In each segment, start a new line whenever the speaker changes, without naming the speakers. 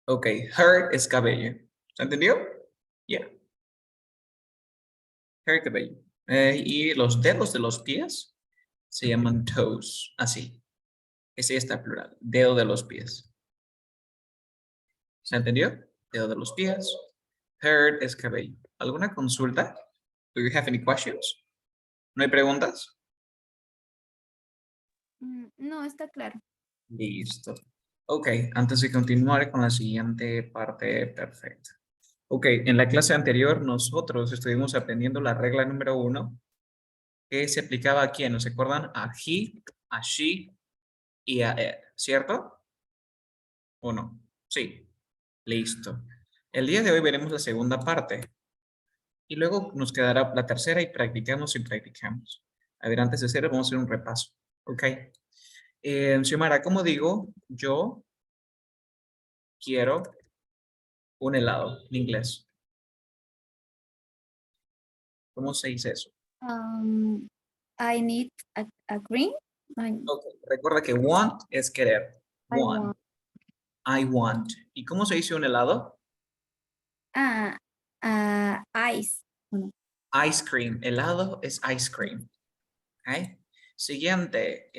Ok, hair es cabello. ¿Se entendió? Yeah. Hair, cabello. Y los dedos de los pies se llaman toes. Así. Ese está plural. Dedo de los pies. ¿Se entendió? Dedo de los pies. Hair es cabello. ¿Alguna consulta? Do you have any questions? ¿No hay preguntas?
No, está claro.
Listo. Ok, antes de continuar con la siguiente parte, perfecto. Ok, en la clase anterior nosotros estuvimos aprendiendo la regla número 1 que se aplicaba a quién, ¿no se acuerdan? A he, a she y a it, ¿cierto? ¿O no? Sí. Listo. El día de hoy veremos la segunda parte y luego nos quedará la tercera y practicamos y practicamos. A ver, antes de hacer, vamos a hacer un repaso. Ok. Xiomara, ¿cómo digo? Yo quiero un helado en inglés. ¿Cómo se dice eso?
I need a green.
Ok, recuerda que want es querer.
I
Want.
want
I want. ¿Y cómo se dice un helado?
ah, ice. Bueno,
Ice cream. Helado es ice cream. Ok. Siguiente.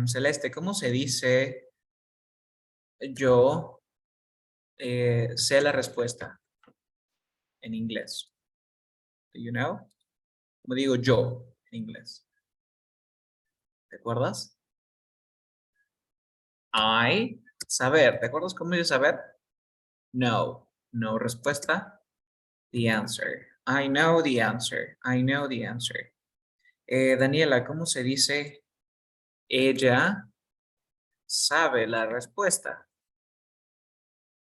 Celeste, ¿cómo se dice yo sé la respuesta en inglés? Do you know? ¿Cómo digo yo en inglés? ¿Te acuerdas? I, saber. ¿Te acuerdas cómo digo saber? No. No respuesta. The answer. I know the answer. I know the answer. Daniela, ¿cómo se dice ella sabe la respuesta?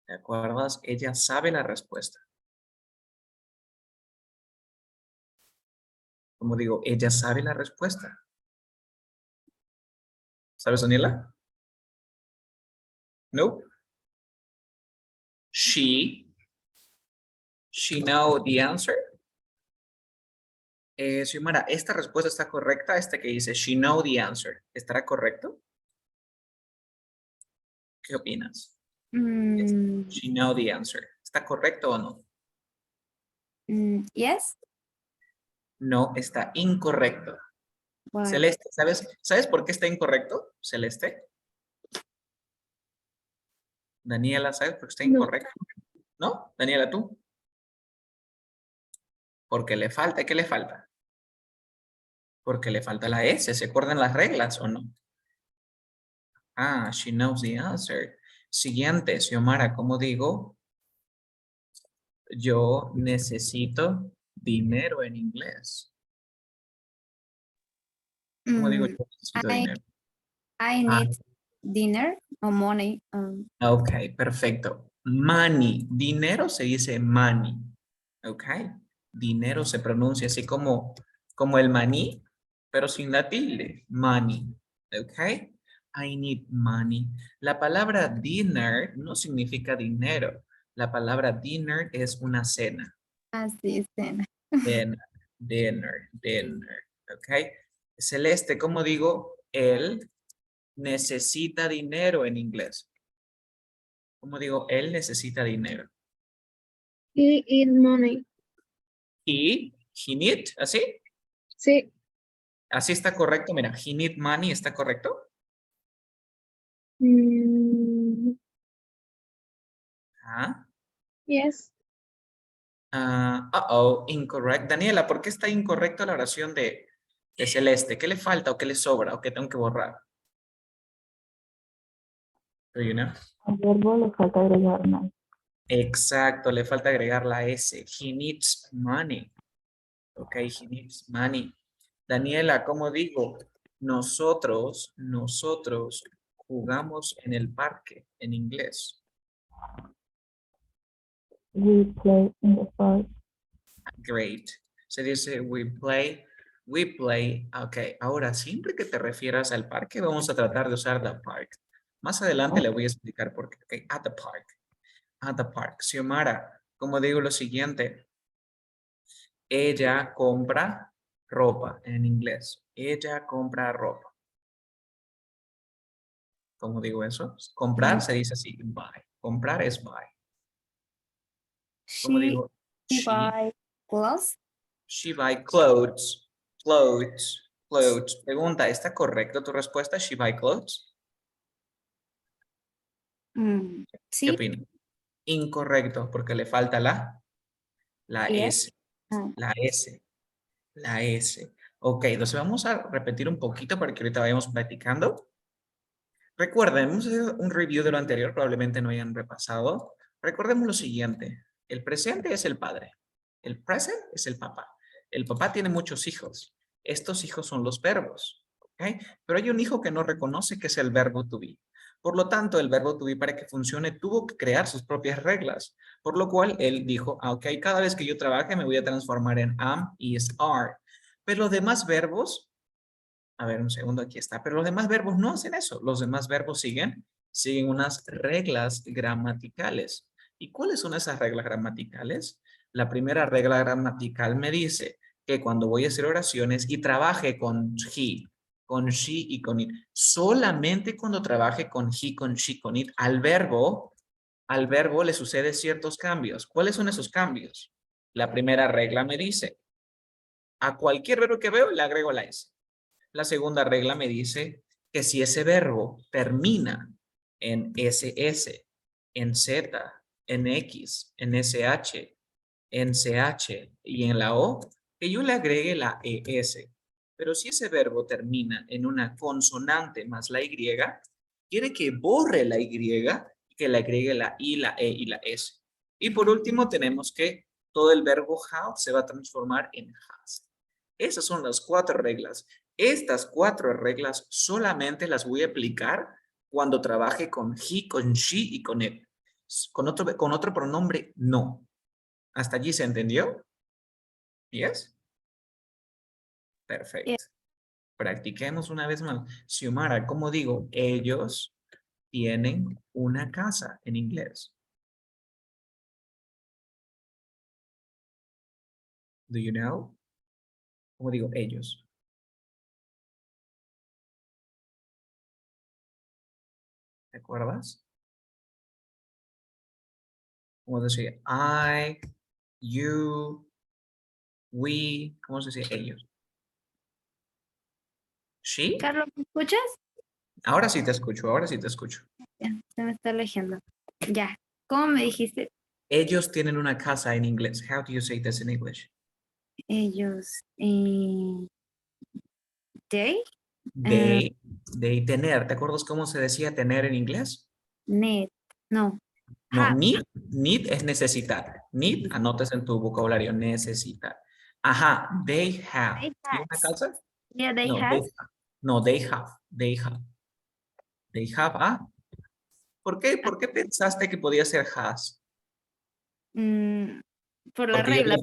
¿Te acuerdas? Ella sabe la respuesta. Como digo, ella sabe la respuesta. ¿Sabes, Daniela? No. She know the answer. Xiomara, ¿esta respuesta está correcta? Esta que dice, she know the answer. ¿Estará correcto? ¿Qué opinas? She know the answer. ¿Está correcto o no?
yes.
No, está incorrecto.
Why?
Celeste, ¿sabes por qué está incorrecto? Celeste. Daniela, ¿sabes por qué está
No.
incorrecto? ¿No? Daniela, tú. Porque le falta, ¿qué le falta? Porque le falta la S, ¿se acuerdan las reglas o no? Ah, she knows the answer. Siguiente, Xiomara, ¿cómo digo? Yo necesito dinero en inglés. ¿Cómo digo yo necesito
I
dinero?
I
Ah,
need dinner or money.
ok, perfecto. Money, dinero se dice money. Ok, dinero se pronuncia así como el maní, pero sin la tilde. Money. Ok, I need money. La palabra dinner no significa dinero. La palabra dinner es una cena.
Así cena.
Dinner, dinner. Ok, Celeste, ¿cómo digo? Él necesita dinero en inglés. ¿Cómo digo? Él necesita dinero.
He need money.
He need, ¿así?
Sí.
¿Así está correcto? Mira, he need money, ¿está correcto? Ah,
Yes.
incorrect. Daniela, ¿por qué está incorrecta la oración de Celeste? ¿Qué le falta o qué le sobra o qué tengo que borrar? Do you know?
Al verbo le falta agregar más.
Exacto, le falta agregar la S. He needs money. Ok, he needs money. Daniela, ¿cómo digo? Nosotros jugamos en el parque, en inglés.
We play in the park.
Great. Se dice we play. Ok, ahora siempre que te refieras al parque, vamos a tratar de usar the park. Más adelante le voy a explicar por qué. Ok, at the park. At the park. Xiomara, como digo lo siguiente, ella compra ropa en inglés. Ella compra ropa. ¿Cómo digo eso? Comprar se dice así, buy. Comprar es buy. ¿Cómo
She,
digo?
she buy clothes.
She buy clothes. Clothes. Clothes. Pregunta, ¿está correcta tu respuesta? She buy clothes. ¿Qué
Sí.
opinas? Incorrecto, porque le falta la
Yes.
S. La S. La S. Ok, entonces vamos a repetir un poquito para que ahorita vayamos practicando. Recuerden, hemos hecho un review de lo anterior, probablemente no hayan repasado. Recordemos lo siguiente. El presente es el padre. El present es el papá. El papá tiene muchos hijos. Estos hijos son los verbos. ¿Ok? Pero hay un hijo que no reconoce que es el verbo to be. Por lo tanto, el verbo to be para que funcione tuvo que crear sus propias reglas. Por lo cual, él dijo, ok, cada vez que yo trabaje me voy a transformar en am, is, are. Pero los demás verbos a ver, un segundo, aquí está. Pero los demás verbos no hacen eso. Los demás verbos siguen unas reglas gramaticales. ¿Y cuáles son esas reglas gramaticales? La primera regla gramatical me dice que cuando voy a hacer oraciones y trabaje con he, con she y con it, solamente cuando trabaje con he, con she, con it, al verbo le sucede ciertos cambios. ¿Cuáles son esos cambios? La primera regla me dice, a cualquier verbo que veo le agrego la S. La segunda regla me dice que si ese verbo termina en SS, en Z, en X, en SH, en CH y en la O, que yo le agregue la ES. Pero si ese verbo termina en una consonante más la Y, quiere que borre la Y y que le agregue la I, la E y la S. Y por último tenemos que todo el verbo have se va a transformar en has. Esas son las 4 reglas. Estas 4 reglas solamente las voy a aplicar cuando trabaje con he, con she y con it. Con otro pronombre, no. ¿Hasta allí se entendió? ¿Yes?
Yes.
Perfecto. Practiquemos una vez más. Xiomara, ¿cómo digo? Ellos tienen una casa en inglés. Do you know? ¿Cómo digo ellos? ¿Te acuerdas? ¿Cómo decir? I, you, we. ¿Cómo se dice ellos? She.
Carlos, ¿me escuchas?
Ahora sí te escucho, ahora sí te escucho.
Ya, se me está leyendo. Ya. ¿Cómo me dijiste?
Ellos tienen una casa en inglés. How do you say this in English?
Ellos. They.
De tener. ¿Te acuerdas cómo se decía tener en inglés?
Need. No.
No,
Have.
need es necesitar. Need, anotes en tu vocabulario, necesitar. Ajá, they have.
They
¿Tiene una
has.
casa?
Yeah, they
No,
has.
they have. They have. They have, ¿Por qué? ¿Por qué pensaste que podía ser has?
Por la
Porque yo
regla.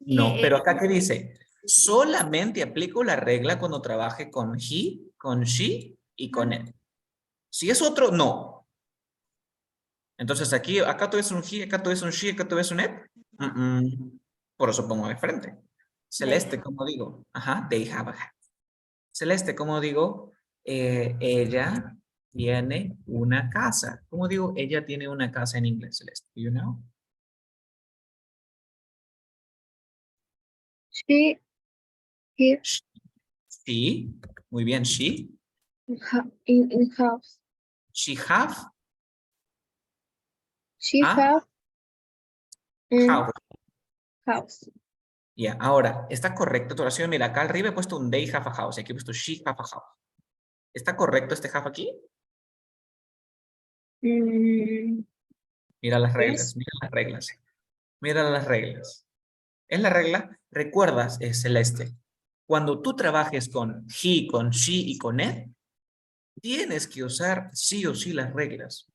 no, pero acá ¿qué dice? Solamente aplico la regla cuando trabaje con he, con she y con it. Si es otro, no. Entonces aquí, acá tú ves un he, acá tú ves un she, acá tú ves un it. Por eso pongo de frente. Celeste, como digo. Ajá, they have a hat. Celeste, como digo, ella tiene una casa. ¿Cómo digo? Ella tiene una casa en inglés, Celeste. Do you know?
She, he,
She. Muy bien, she.
in house.
She have
She
a
have in
house.
house.
Ya, ahora, ¿está correcto tu oración? Mira, acá arriba he puesto un they have a house y aquí he puesto she have a house. ¿Está correcto este have aquí?
Mm,
Mira las reglas,
yes.
mira las reglas. Mira las reglas. Es la regla, recuerdas, Celeste, cuando tú trabajes con he, con she y con it, tienes que usar sí o sí las reglas.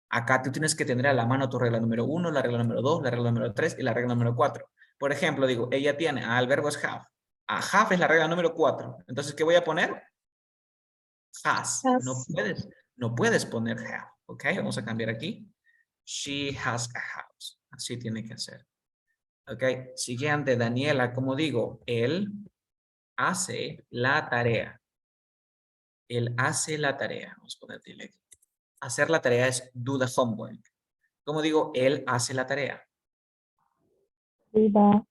Acá tú tienes que tener a la mano tu regla número 1, la regla número 2, la regla número 3 y la regla número 4. Por ejemplo, digo, ella tiene, el verbo es have. Have es la regla número 4. Entonces, ¿qué voy a poner? Has.
Has.
No puedes poner have. ¿Ok? Vamos a cambiar aquí. She has a house. Así tiene que ser. ¿Ok? Siguiente, Daniela, como digo, él hace la tarea. Él hace la tarea. Vamos a ponerle aquí. Hacer la tarea es do the homework. Como digo, él hace la tarea.
He does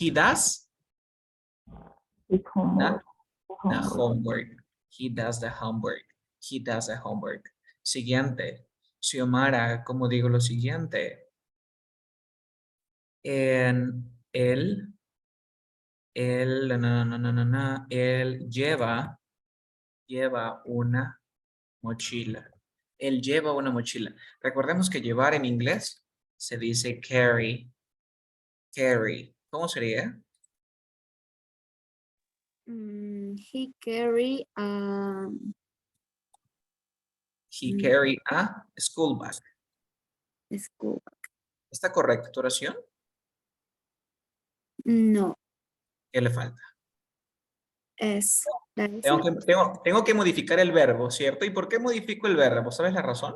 He does
his homework.
the homework. He does the homework. He does the homework. Siguiente. Xiomara, ¿cómo digo lo siguiente? En él lleva una mochila. Él lleva una mochila. Recordemos que llevar en inglés se dice carry. Carry. ¿Cómo sería?
He carry
He carry a school bag.
school.
¿Está correcta tu oración?
No,
¿Qué le falta?
es la S.
Tengo que modificar el verbo, ¿cierto? ¿Y por qué modifico el verbo? ¿Sabes la razón?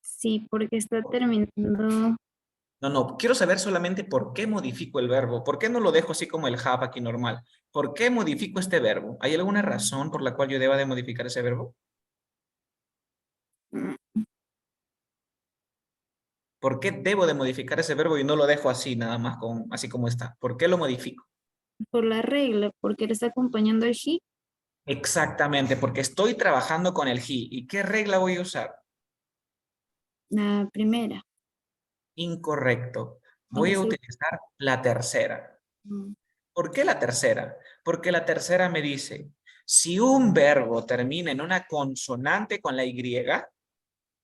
Sí, porque está terminando.
No, quiero saber solamente por qué modifico el verbo. ¿Por qué no lo dejo así como el have aquí normal? ¿Por qué modifico este verbo? ¿Hay alguna razón por la cual yo deba de modificar ese verbo?
mm,
¿Por qué debo de modificar ese verbo y no lo dejo así nada más así como está? ¿Por qué lo modifico?
Por la regla, porque le está acompañando el he.
Exactamente, porque estoy trabajando con el he. ¿Y qué regla voy a usar?
La primera.
Incorrecto.
Y
Voy
la
a utilizar la tercera.
segunda.
¿Por qué la tercera? Porque la tercera me dice, si un verbo termina en una consonante con la Y,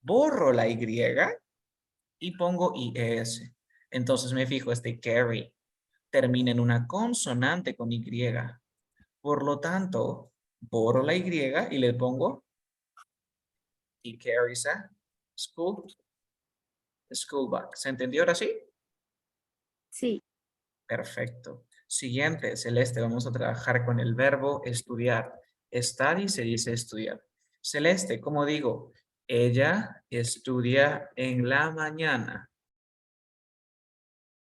borro la Y y pongo IS. Entonces me fijo, este carry termina en una consonante con Y. Por lo tanto, borro la Y y le pongo he carries a school bag. ¿Se entendió ahora sí?
Sí,
Perfecto. Siguiente, Celeste, vamos a trabajar con el verbo estudiar. Study se dice estudiar. Celeste, ¿cómo digo? Ella estudia en la mañana.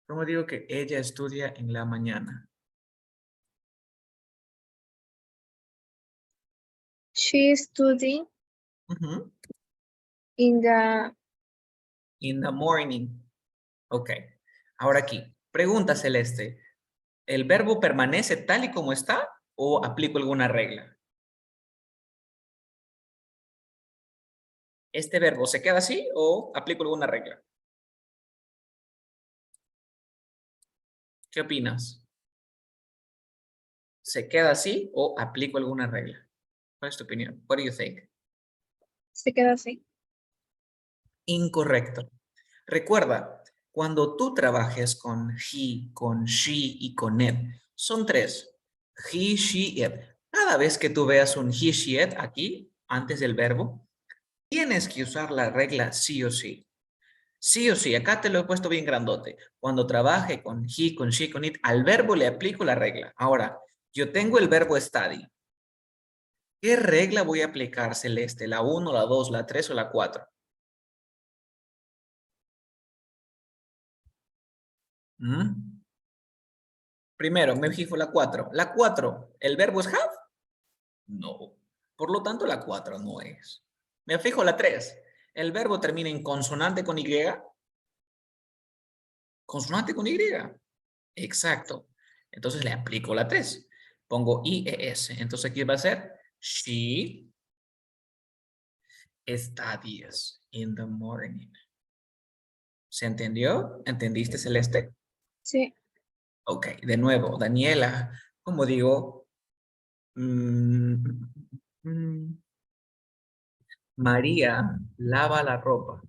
¿Cómo digo que ella estudia en la mañana?
She study
Ujú.
in the
In the morning. Ok. Ahora aquí, pregunta Celeste. ¿El verbo permanece tal y como está o aplico alguna regla? ¿Este verbo se queda así o aplico alguna regla? ¿Qué opinas? ¿Se queda así o aplico alguna regla? ¿Cuál es tu opinión? What do you think?
se queda así.
Incorrecto. Recuerda, cuando tú trabajes con he, con she y con it, son tres. He, she, it. Cada vez que tú veas un he, she, it aquí, antes del verbo, tienes que usar la regla sí o sí. Sí o sí, acá te lo he puesto bien grandote. Cuando trabaje con he, con she, con it, al verbo le aplico la regla. Ahora, yo tengo el verbo study. ¿Qué regla voy a aplicar, Celeste? ¿La 1, la 2, la 3 o la 4? ¿Mm? Primero, me fijo la 4. ¿La 4, el verbo es have? No. Por lo tanto, la 4 no es. Me fijo la 3. ¿El verbo termina en consonante con Y? Consonante con Y. Exacto. Entonces le aplico la 3. Pongo IES. Entonces aquí va a ser she studies in the morning. ¿Se entendió? ¿Entendiste, Celeste?
Sí,
Ok, de nuevo, Daniela, como digo, mm, mm, María lava la ropa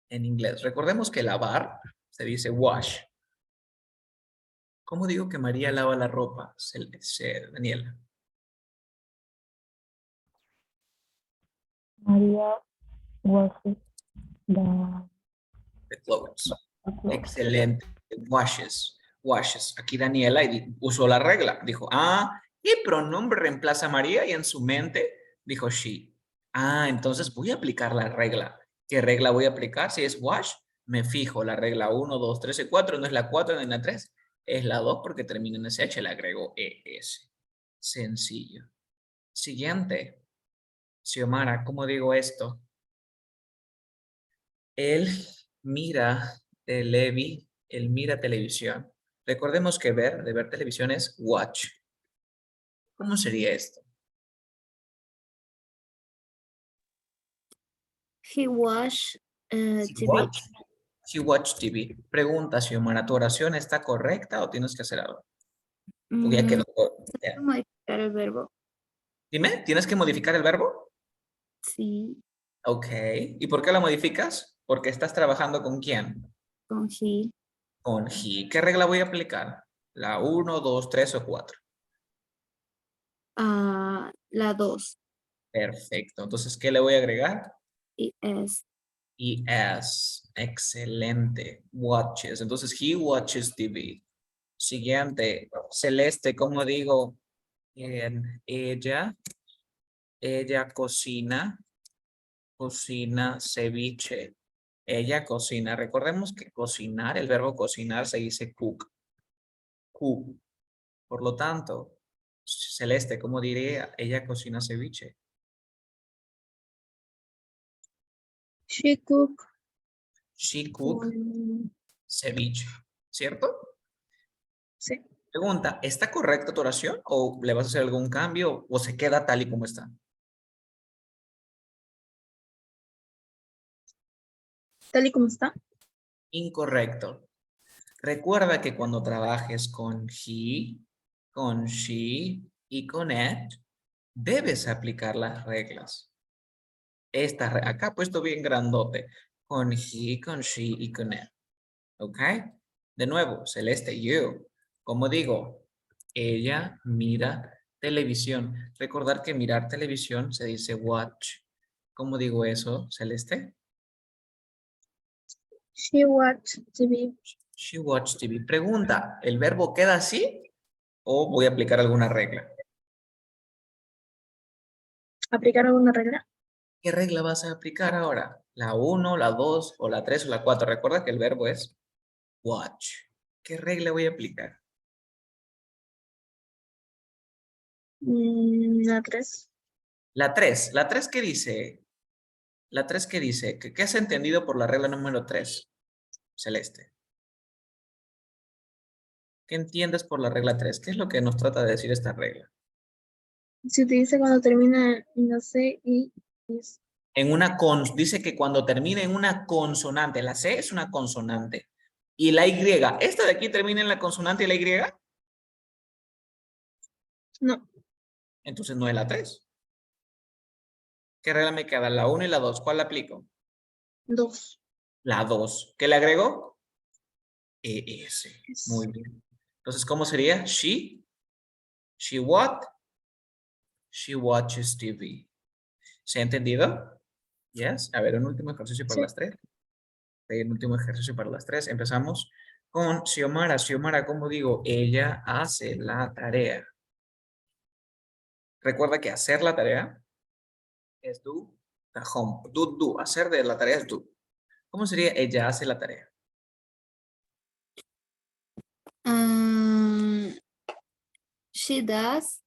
en inglés. Recordemos que lavar se dice wash. ¿Cómo digo que María lava la ropa, Daniela?
María washes the
The clothes.
clothes.
Excelente. Washes. Washes. Aquí Daniela usó la regla. Dijo, ¿qué pronombre reemplaza a María? Y en su mente dijo she. Entonces voy a aplicar la regla. ¿Qué regla voy a aplicar? Si es wash, me fijo la regla 1, 2, 3 y 4. No es la 4 ni la 3. Es la 2 porque termina en SH. Le agrego ES. Sencillo. Siguiente. Xiomara, ¿cómo digo esto? Él mira él mira televisión. Recordemos que de ver televisión es watch. ¿Cómo sería esto?
He watched
He
TV.
watch. He watch TV. Pregunta, Xiomara, ¿tu oración está correcta o tienes que hacer algo? O ya quedó. Ya.
Modificar el verbo.
Dime, ¿tienes que modificar el verbo?
Sí,
Ok. ¿Y por qué lo modificas? Porque estás trabajando con quién.
con he.
Con he. ¿Qué regla voy a aplicar? ¿La 1, 2, 3 o 4?
La 2.
Perfecto. Entonces, ¿qué le voy a agregar?
Y es.
ES. Excelente. Watches. Entonces, he watches TV. Siguiente. Celeste, ¿cómo digo? Ella cocina ceviche. Ella cocina. Recordemos que cocinar, el verbo cocinar se dice cook. Cook. Por lo tanto, Celeste, ¿cómo diría? Ella cocina ceviche.
She cook.
She cook ceviche. ¿Cierto?
Sí.
Pregunta, ¿está correcta tu oración o le vas a hacer algún cambio o se queda tal y como está?
Tal y como está.
Incorrecto. Recuerda que cuando trabajes con he, con she y con it, debes aplicar las reglas. Acá he puesto bien grandote. Con he, con she y con it. ¿Ok? De nuevo, Celeste, you. Como digo, ella mira televisión. Recordar que mirar televisión se dice watch. ¿Cómo digo eso, Celeste?
She watch TV.
She watched TV. Pregunta, ¿el verbo queda así o voy a aplicar alguna regla?
¿Aplicar alguna regla?
¿Qué regla vas a aplicar ahora? ¿La 1, la 2 o la 3 o la 4? Recuerda que el verbo es watch. ¿Qué regla voy a aplicar?
La 3.
La 3. ¿La 3 qué dice? La 3 qué dice? ¿Qué has entendido por la regla número 3, Celeste? ¿Qué entiendes por la regla 3? ¿Qué es lo que nos trata de decir esta regla?
Se utiliza cuando termina en la C y es.
Dice que cuando termina en una consonante, la C es una consonante. Y la Y, ¿esta de aquí termina en la consonante y la Y?
No,
Entonces no es la 3. ¿Qué regla me queda? La 1 y la 2. ¿Cuál la aplico?
2.
La 2. ¿Qué le agrego? ES.
Es.
Muy bien. Entonces, ¿cómo sería? She what? She watches TV. ¿Se ha entendido? Yes. A ver, un último ejercicio para
Sí.
las 3. Un último ejercicio para las 3. Empezamos con Xiomara. Xiomara, ¿cómo digo? Ella hace la tarea. Recuerda que hacer la tarea es do, the home. Do. Hacer de la tarea es do. ¿Cómo sería ella hace la tarea?
She does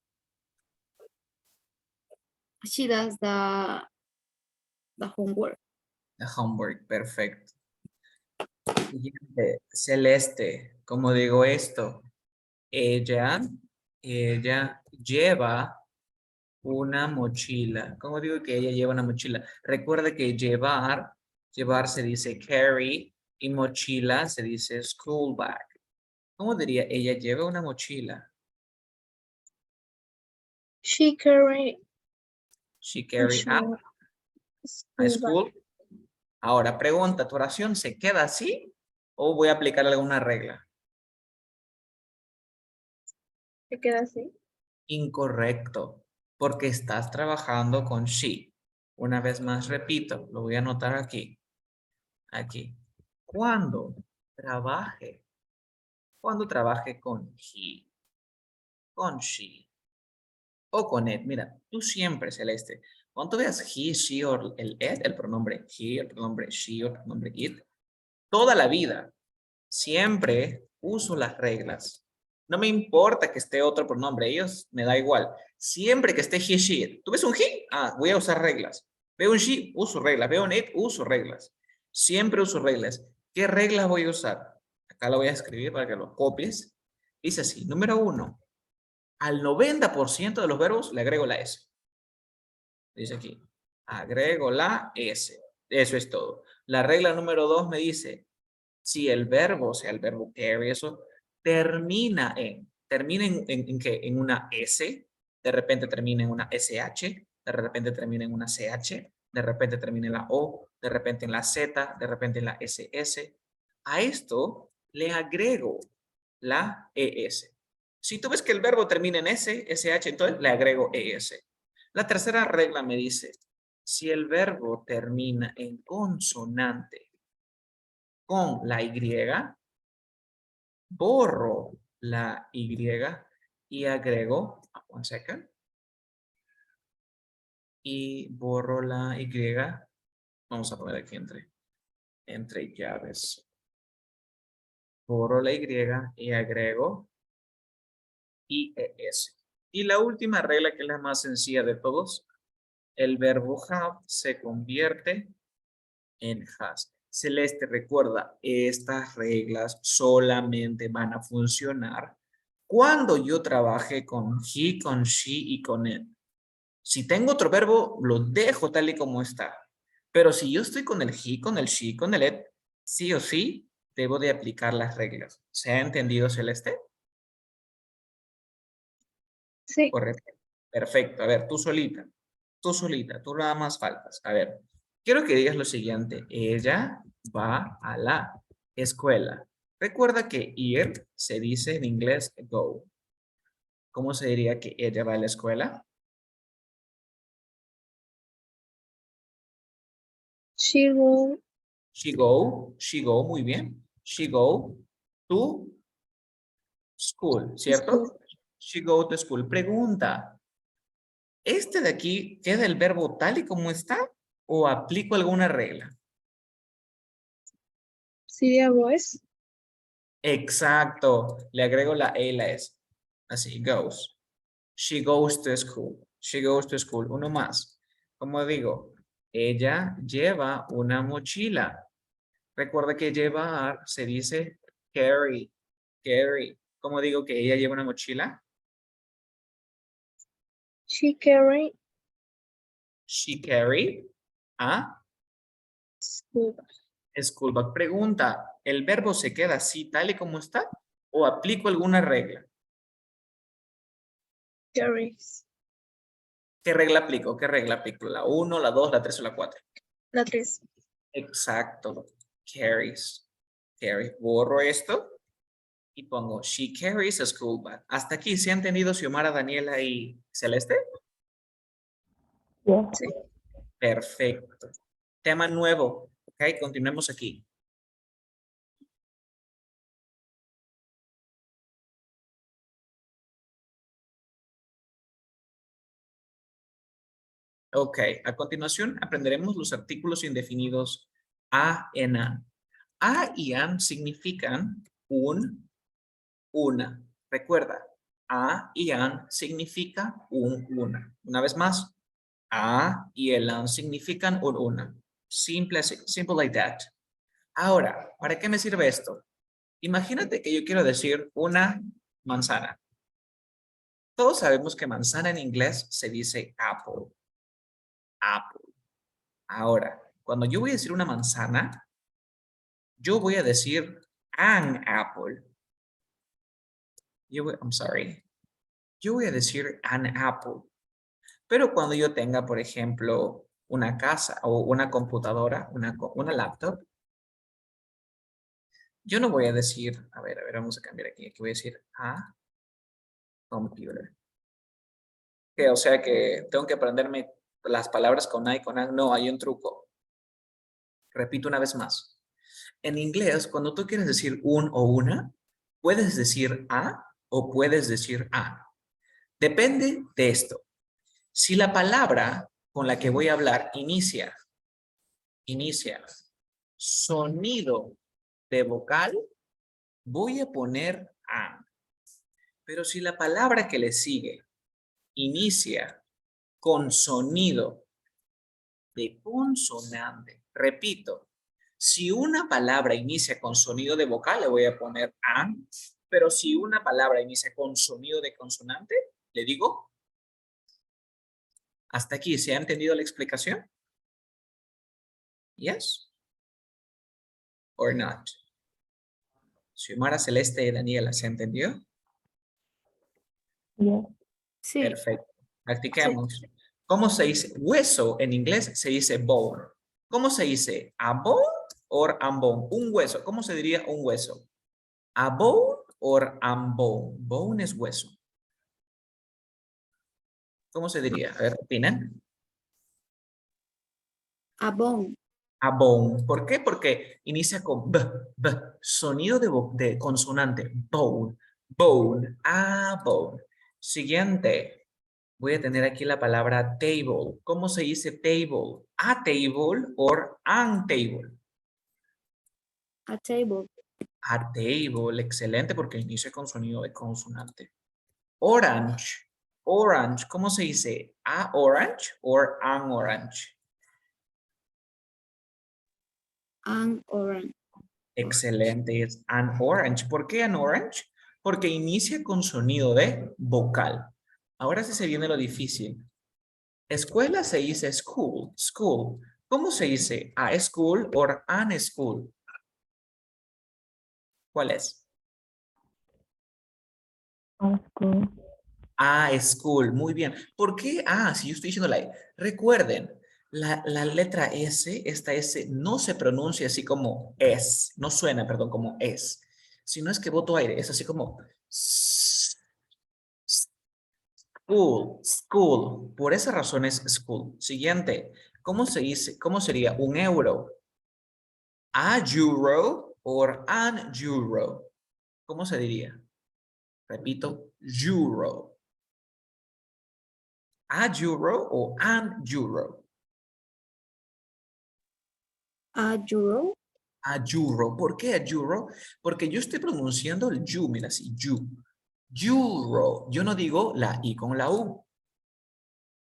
the homework.
The homework, perfecto. Siguiente, Celeste, ¿cómo digo esto? Ella lleva una mochila. ¿Cómo digo que ella lleva una mochila? Recuerda que llevar se dice carry y mochila se dice school bag. ¿Cómo diría? Ella lleva una mochila.
She carry
She carry a
school
school. Ahora, pregunta, ¿tu oración se queda así o voy a aplicar alguna regla?
Se queda así.
Incorrecto, porque estás trabajando con she. Una vez más repito, lo voy a anotar aquí. Aquí. Cuando trabaje con he, con she o con it. Mira, tú siempre, Celeste, cuando tú veas he, she o el it, el pronombre he, el pronombre she o el pronombre it, toda la vida, siempre uso las reglas. No me importa que esté otro pronombre, ellos me da igual. Siempre que esté he, she, ¿tú ves un he? Voy a usar reglas. Veo un she, uso reglas. Veo un it, uso reglas. Siempre uso reglas. ¿Qué reglas voy a usar? Acá lo voy a escribir para que lo copies. Dice así, número 1. Al 90% de los verbos le agrego la S. Dice aquí, agrego la S. Eso es todo. La regla número 2 me dice, si el verbo, o sea, el verbo carry, eso, termina ¿en qué? En una S, de repente termina en una SH, de repente termina en una CH, de repente termina en la O, de repente en la Z, de repente en la SS. A esto le agrego la ES. Si tú ves que el verbo termina en S, SH, entonces le agrego ES. La tercera regla me dice, si el verbo termina en consonante con la Y, borro la Y y agrego, one second, y borro la Y, vamos a poner aquí entre llaves. Borro la Y y agrego IES. Y la última regla, que es la más sencilla de todos, el verbo have se convierte en has. Celeste, recuerda, estas reglas solamente van a funcionar cuando yo trabaje con he, con she y con it. Si tengo otro verbo, lo dejo tal y como está. Pero si yo estoy con el he, con el she, con el it, sí o sí, debo de aplicar las reglas. ¿Se ha entendido, Celeste?
Sí.
Correcto. Perfecto. A ver, tú solita, tú nada más faltas. A ver, quiero que digas lo siguiente. Ella va a la escuela. Recuerda que ir se dice en inglés go. ¿Cómo se diría que ella va a la escuela?
She go
She go, muy bien. She go to school,
to school.
¿cierto? She go to school. Pregunta, ¿este de aquí queda el verbo tal y como está o aplico alguna regla?
Sería voice.
Exacto. Le agrego la E y la S. Así, goes. She goes to school. She goes to school. Uno más. Como digo, ella lleva una mochila. Recuerda que llevar se dice carry. Carry. ¿Cómo digo que ella lleva una mochila?
She carry
She carry a
school bag.
school bag. Pregunta, ¿el verbo se queda así tal y como está? ¿O aplico alguna regla?
Carries.
¿Qué regla aplico? ¿Qué regla aplico? ¿La 1, la 2, la 3 o la 4?
La 3.
Exacto. Carries. Carries. Borro esto y pongo she carries a school bag. Hasta aquí, ¿se han entendido Xiomara, Daniela y Celeste?
Yes.
Sí.
Perfecto. Tema nuevo. Ok, continuemos aquí. Ok, a continuación aprenderemos los artículos indefinidos a en an. A y an significan un, una. Recuerda, a y an significa un, una. Una vez más, a y el an significan un, una. Simple, simple like that. Ahora, ¿para qué me sirve esto? Imagínate que yo quiero decir una manzana. Todos sabemos que manzana en inglés se dice apple. Apple. Ahora, cuando yo voy a decir una manzana, yo voy a decir an apple. I'm sorry. Yo voy a decir an apple. Pero cuando yo tenga, por ejemplo, una casa o una computadora, una laptop, yo no voy a decir, a ver, vamos a cambiar aquí. Aquí voy a decir a computer. O sea que tengo que aprenderme las palabras con a y con an. No, hay un truco. Repito una vez más. En inglés, cuando tú quieres decir un o una, puedes decir a o puedes decir a. Depende de esto. Si la palabra con la que voy a hablar inicia sonido de vocal, voy a poner a. Pero si la palabra que le sigue inicia con sonido de consonante, repito, Si una palabra inicia con sonido de vocal, le voy a poner an. Pero si una palabra inicia con sonido de consonante, le digo. ¿Hasta aquí se ha entendido la explicación? Yes or not? Xiomara, Celeste y Daniela, ¿se entendió?
Yes.
Sí,
Perfecto.
sí.
Practiquemos. ¿Cómo se dice? Hueso en inglés se dice bone. ¿Cómo se dice? ¿A bone or am bone? Un hueso. ¿Cómo se diría un hueso? ¿A bone or am bone? Bone es hueso. ¿Cómo se diría? A ver, ¿opinan?
A bone.
A bone. ¿Por qué? Porque inicia con b, b. Sonido de consonante. Bone. Bone. A bone. Siguiente. Voy a tener aquí la palabra table. ¿Cómo se dice table? A table or an table.
A table.
A table. Excelente porque inicia con sonido de consonante. Orange. Orange. ¿Cómo se dice? A orange or an orange.
An orange.
Excelente, es an orange. ¿Por qué an orange? Porque inicia con sonido de vocal. Ahora sí se viene lo difícil. Escuela se dice school, school. ¿Cómo se dice? A school or an school. ¿Cuál es?
School.
A school, muy bien. ¿Por qué? Ah, si yo estoy diciendo la E. Recuerden, la letra S, esta S, no se pronuncia así como es. No suena, perdón, como es. Sino es que boto aire. Es así como school, school. Por esa razón es school. Siguiente. ¿Cómo se dice? ¿Cómo sería un euro? A euro or an euro. ¿Cómo se diría? Repito, euro. A euro o an euro.
A euro.
A euro. ¿Por qué a euro? Porque yo estoy pronunciando el you, mira así, you. Euro. Yo no digo la I con la U.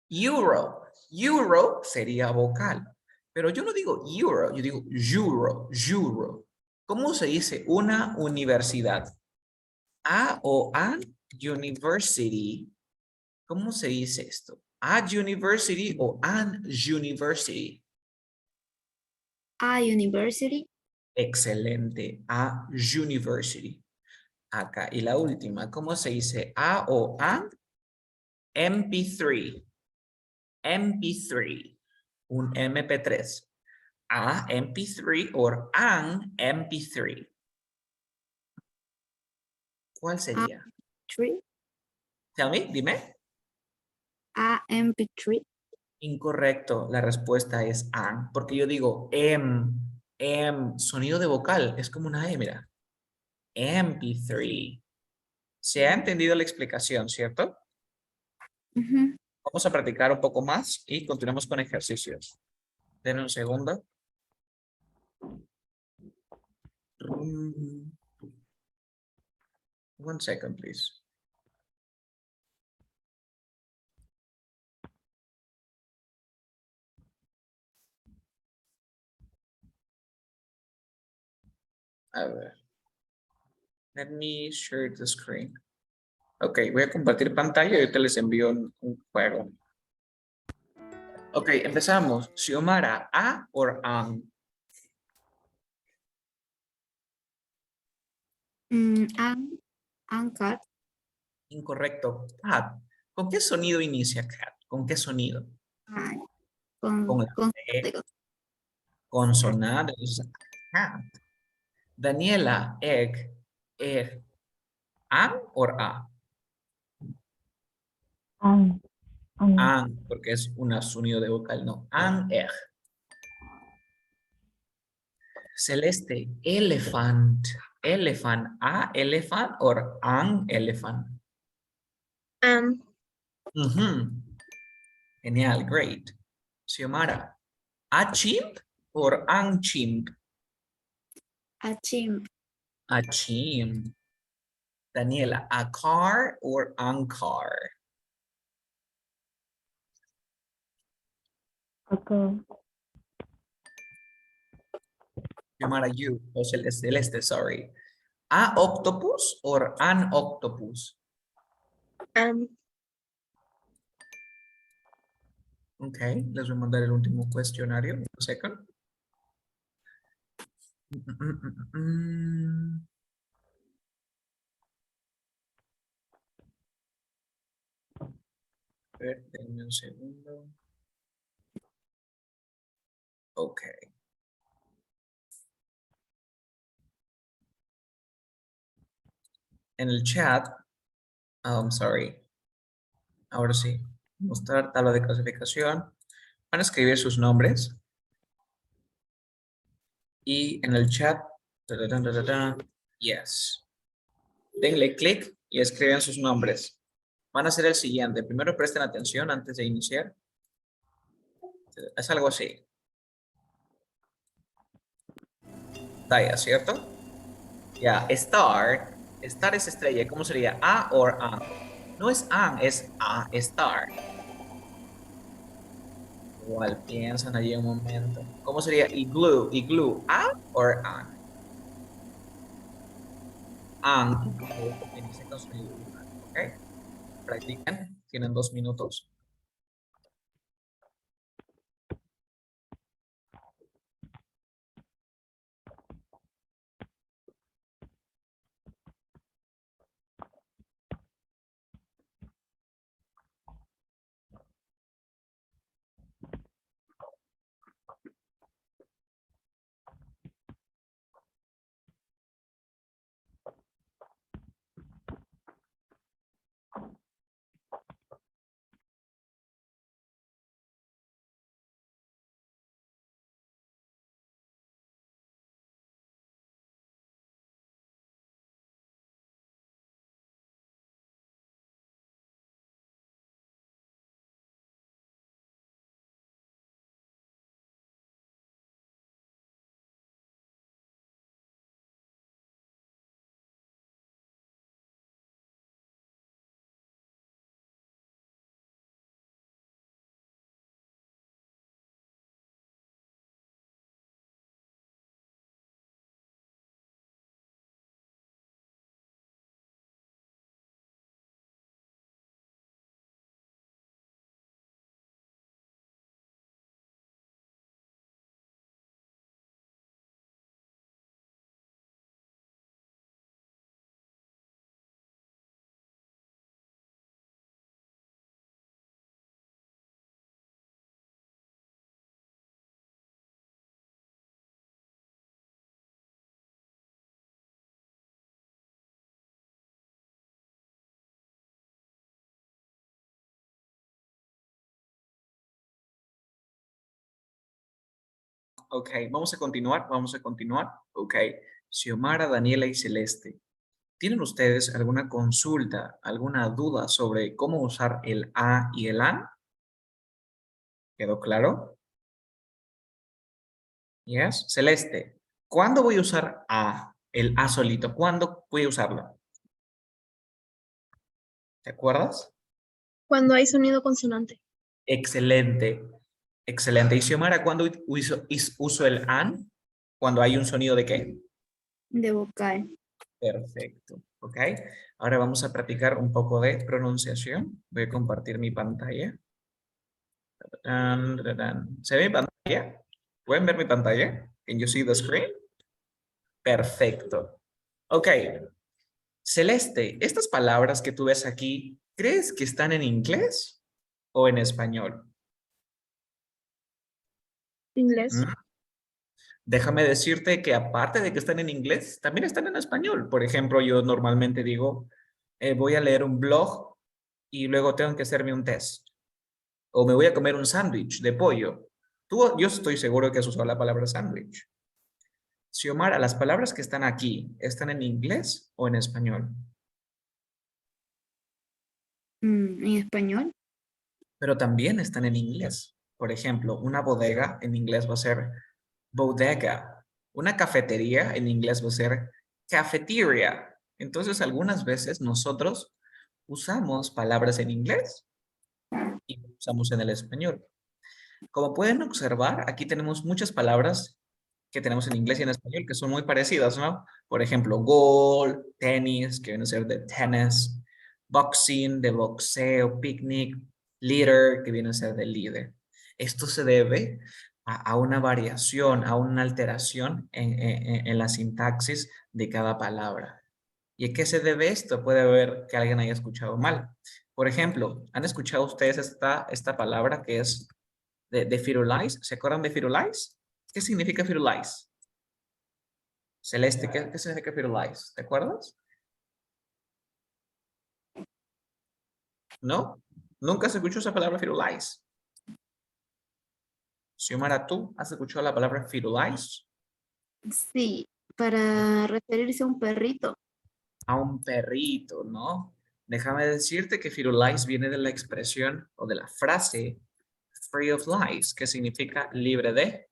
Euro. Euro sería vocal. Pero yo no digo euro, yo digo euro, euro. ¿Cómo se dice una universidad? A o an university. ¿Cómo se dice esto? A university o an university.
A university.
Excelente. A university. Acá. Y la última, ¿cómo se dice? A o an MP3. MP3. Un MP3. A MP3 or an MP3. ¿Cuál sería?
Tree.
Tell me, dime.
A MP3.
Incorrecto, la respuesta es an, porque yo digo sonido de vocal, es como una E, mira. MP3. Se ha entendido la explicación, ¿cierto?
Ujú.
Vamos a practicar un poco más y continuamos con ejercicios. Denme un segundo. One second, please. A ver. Let me share the screen. Ok, voy a compartir pantalla y ahorita les envío un juego. Ok, empezamos. Xiomara, ¿a or an?
An cat.
Incorrecto. Cat. ¿Con qué sonido inicia cat? ¿Con qué sonido?
Ay,
Con
con,
la
con,
E, consonante. Cat. Daniela, egg, egg. ¿An or a?
An.
An, porque es un sonido de vocal, no. An, egg. Celeste, elephant. Elephant, a elephant or an elephant. Ujú. Genial, great. Xiomara, a chimp or an chimp?
a chimp.
A chimp. Daniela, a car or an car?
Okay.
Xiomara, you. O Celeste, sorry. A octopus or an octopus? Ok, les voy a mandar el último cuestionario. Un second. A ver, denme un segundo. Ok. En el chat, I'm sorry. Ahora sí. Mostrar tabla de clasificación. Van a escribir sus nombres. Y en el chat, yes. Denle clic y escriben sus nombres. Van a hacer el siguiente. Primero presten atención antes de iniciar. Es algo así. Talla, ¿cierto? Ya, star. Star es estrella. ¿Cómo sería? A o an. No es an, es a, star. Igual piensan allí un momento. ¿Cómo sería igloo? Igloo, a o an. An, igloo, porque inicia con su igloo. ¿Ok? Practican. Tienen 2 minutos. Ok, vamos a continuar, vamos a continuar. Ok, Xiomara, Daniela y Celeste. ¿Tienen ustedes alguna consulta, alguna duda sobre cómo usar el a y el an? ¿Quedó claro? Yes. Celeste, ¿cuándo voy a usar a? El a solito. ¿Cuándo voy a usarlo? ¿Te acuerdas?
Cuando hay sonido consonante.
Excelente. Excelente. ¿Y Xiomara, cuándo uso el an? Cuando hay un sonido de qué?
De vocal.
Perfecto. Ok. Ahora vamos a practicar un poco de pronunciación. Voy a compartir mi pantalla. ¿Se ve mi pantalla? ¿Pueden ver mi pantalla? Can you see the screen? Perfecto. Ok. Celeste, estas palabras que tú ves aquí, ¿crees que están en inglés o en español?
Inglés.
¿Mm? Déjame decirte que aparte de que están en inglés, también están en español. Por ejemplo, yo normalmente digo, voy a leer un blog y luego tengo que hacerme un test. O me voy a comer un sándwich de pollo. Yo estoy seguro que has usado la palabra sándwich. Xiomara, las palabras que están aquí, ¿están en inglés o en español?
¿En español?
Pero también están en inglés. Por ejemplo, una bodega en inglés va a ser bodega. Una cafetería en inglés va a ser cafeteria. Entonces, algunas veces nosotros usamos palabras en inglés y usamos en el español. Como pueden observar, aquí tenemos muchas palabras que tenemos en inglés y en español, que son muy parecidas, ¿no? Por ejemplo, golf, tenis, que viene a ser de tennis, boxing, de boxeo, picnic, leader, que viene a ser de líder. Esto se debe a una variación, a una alteración en la sintaxis de cada palabra. ¿Y a qué se debe esto? Puede haber que alguien haya escuchado mal. Por ejemplo, ¿han escuchado ustedes esta palabra que es de Firulais? ¿Se acuerdan de Firulais? ¿Qué significa Firulais? Celeste, ¿qué significa Firulais? ¿Te acuerdas? ¿No? ¿Nunca se escuchó esa palabra Firulais? Xiomara, ¿tú has escuchado la palabra Firulais?
Sí, para referirse a un perrito.
A un perrito, ¿no? Déjame decirte que Firulais viene de la expresión o de la frase free of lice, que significa libre de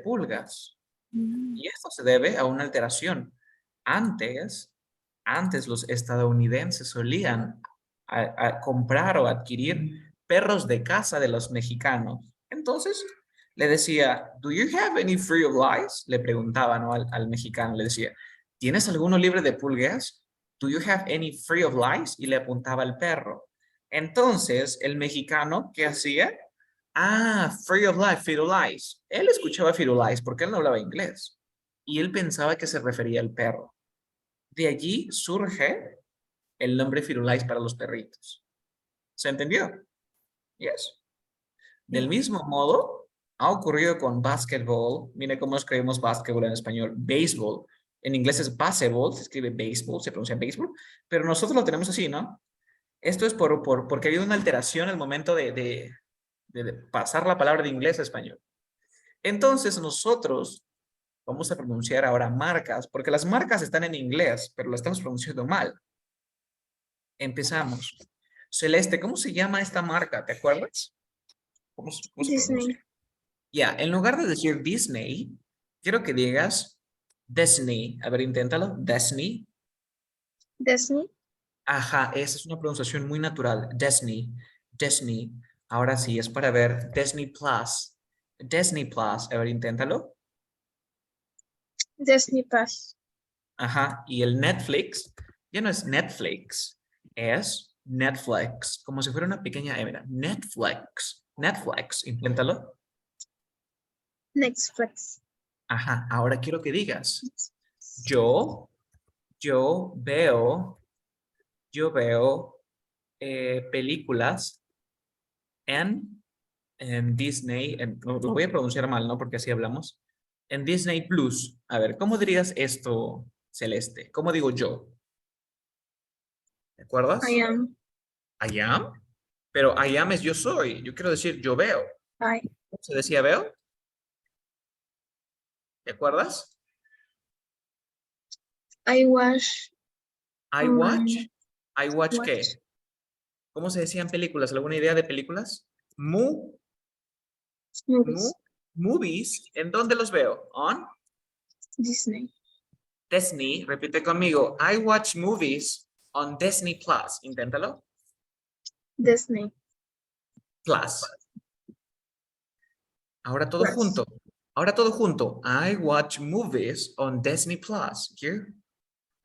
pulgas.
Mm.
Y esto se debe a una alteración. Antes los estadounidenses solían a comprar o adquirir perros de casa de los mexicanos. Entonces le decía, ¿Do you have any free of lice? Le preguntaba, ¿no? al mexicano, le decía, ¿tienes alguno libre de pulgas? ¿Do you have any free of lice? Y le apuntaba al perro. Entonces el mexicano, ¿qué hacía? Ah, free of life, Firulais. Él escuchaba Firulais porque él no hablaba inglés. Y él pensaba que se refería al perro. De allí surge el nombre Firulais para los perritos. ¿Se entendió? Yes. Del mismo modo, ha ocurrido con basketball. Mire cómo escribimos basketball en español. Baseball. En inglés es baseball, se escribe baseball, se pronuncia baseball. Pero nosotros lo tenemos así, ¿no? Esto es porque ha habido una alteración al momento de pasar la palabra de inglés a español. Entonces nosotros vamos a pronunciar ahora marcas, porque las marcas están en inglés, pero lo estamos pronunciando mal. Empezamos. Celeste, ¿cómo se llama esta marca? ¿Te acuerdas? ¿Cómo se
Disney.
pronuncia? Ya, en lugar de decir Disney, quiero que digas Disney. A ver, inténtalo. Disney.
Disney.
Ajá, esa es una pronunciación muy natural. Disney. Disney. Ahora sí, es para ver Disney Plus. Disney Plus. A ver, inténtalo.
Disney Plus.
Ajá, y el Netflix ya no es Netflix, es Netflix, como si fuera una pequeña hebra. Netflix, Netflix, inténtalo.
Netflix.
Ajá, ahora quiero que digas, yo veo películas en Disney, lo voy a pronunciar mal, ¿no? Porque así hablamos. En Disney Plus. A ver, ¿cómo dirías esto, Celeste? ¿Cómo digo yo? ¿Te acuerdas?
I am.
I am, pero I am es yo soy. Yo quiero decir yo veo.
I.
¿Cómo se decía veo? ¿Te acuerdas?
I watch.
I watch. I watch
Watch.
¿qué? ¿Cómo se decían películas? ¿Alguna idea de películas?
Movies.
Movies. ¿En dónde los veo? On
Disney.
Disney. Repite conmigo. I watch movies on Disney Plus. Inténtalo.
Disney.
Plus. Ahora todo
Plus.
junto. Ahora todo junto. I watch movies on Disney Plus. Here.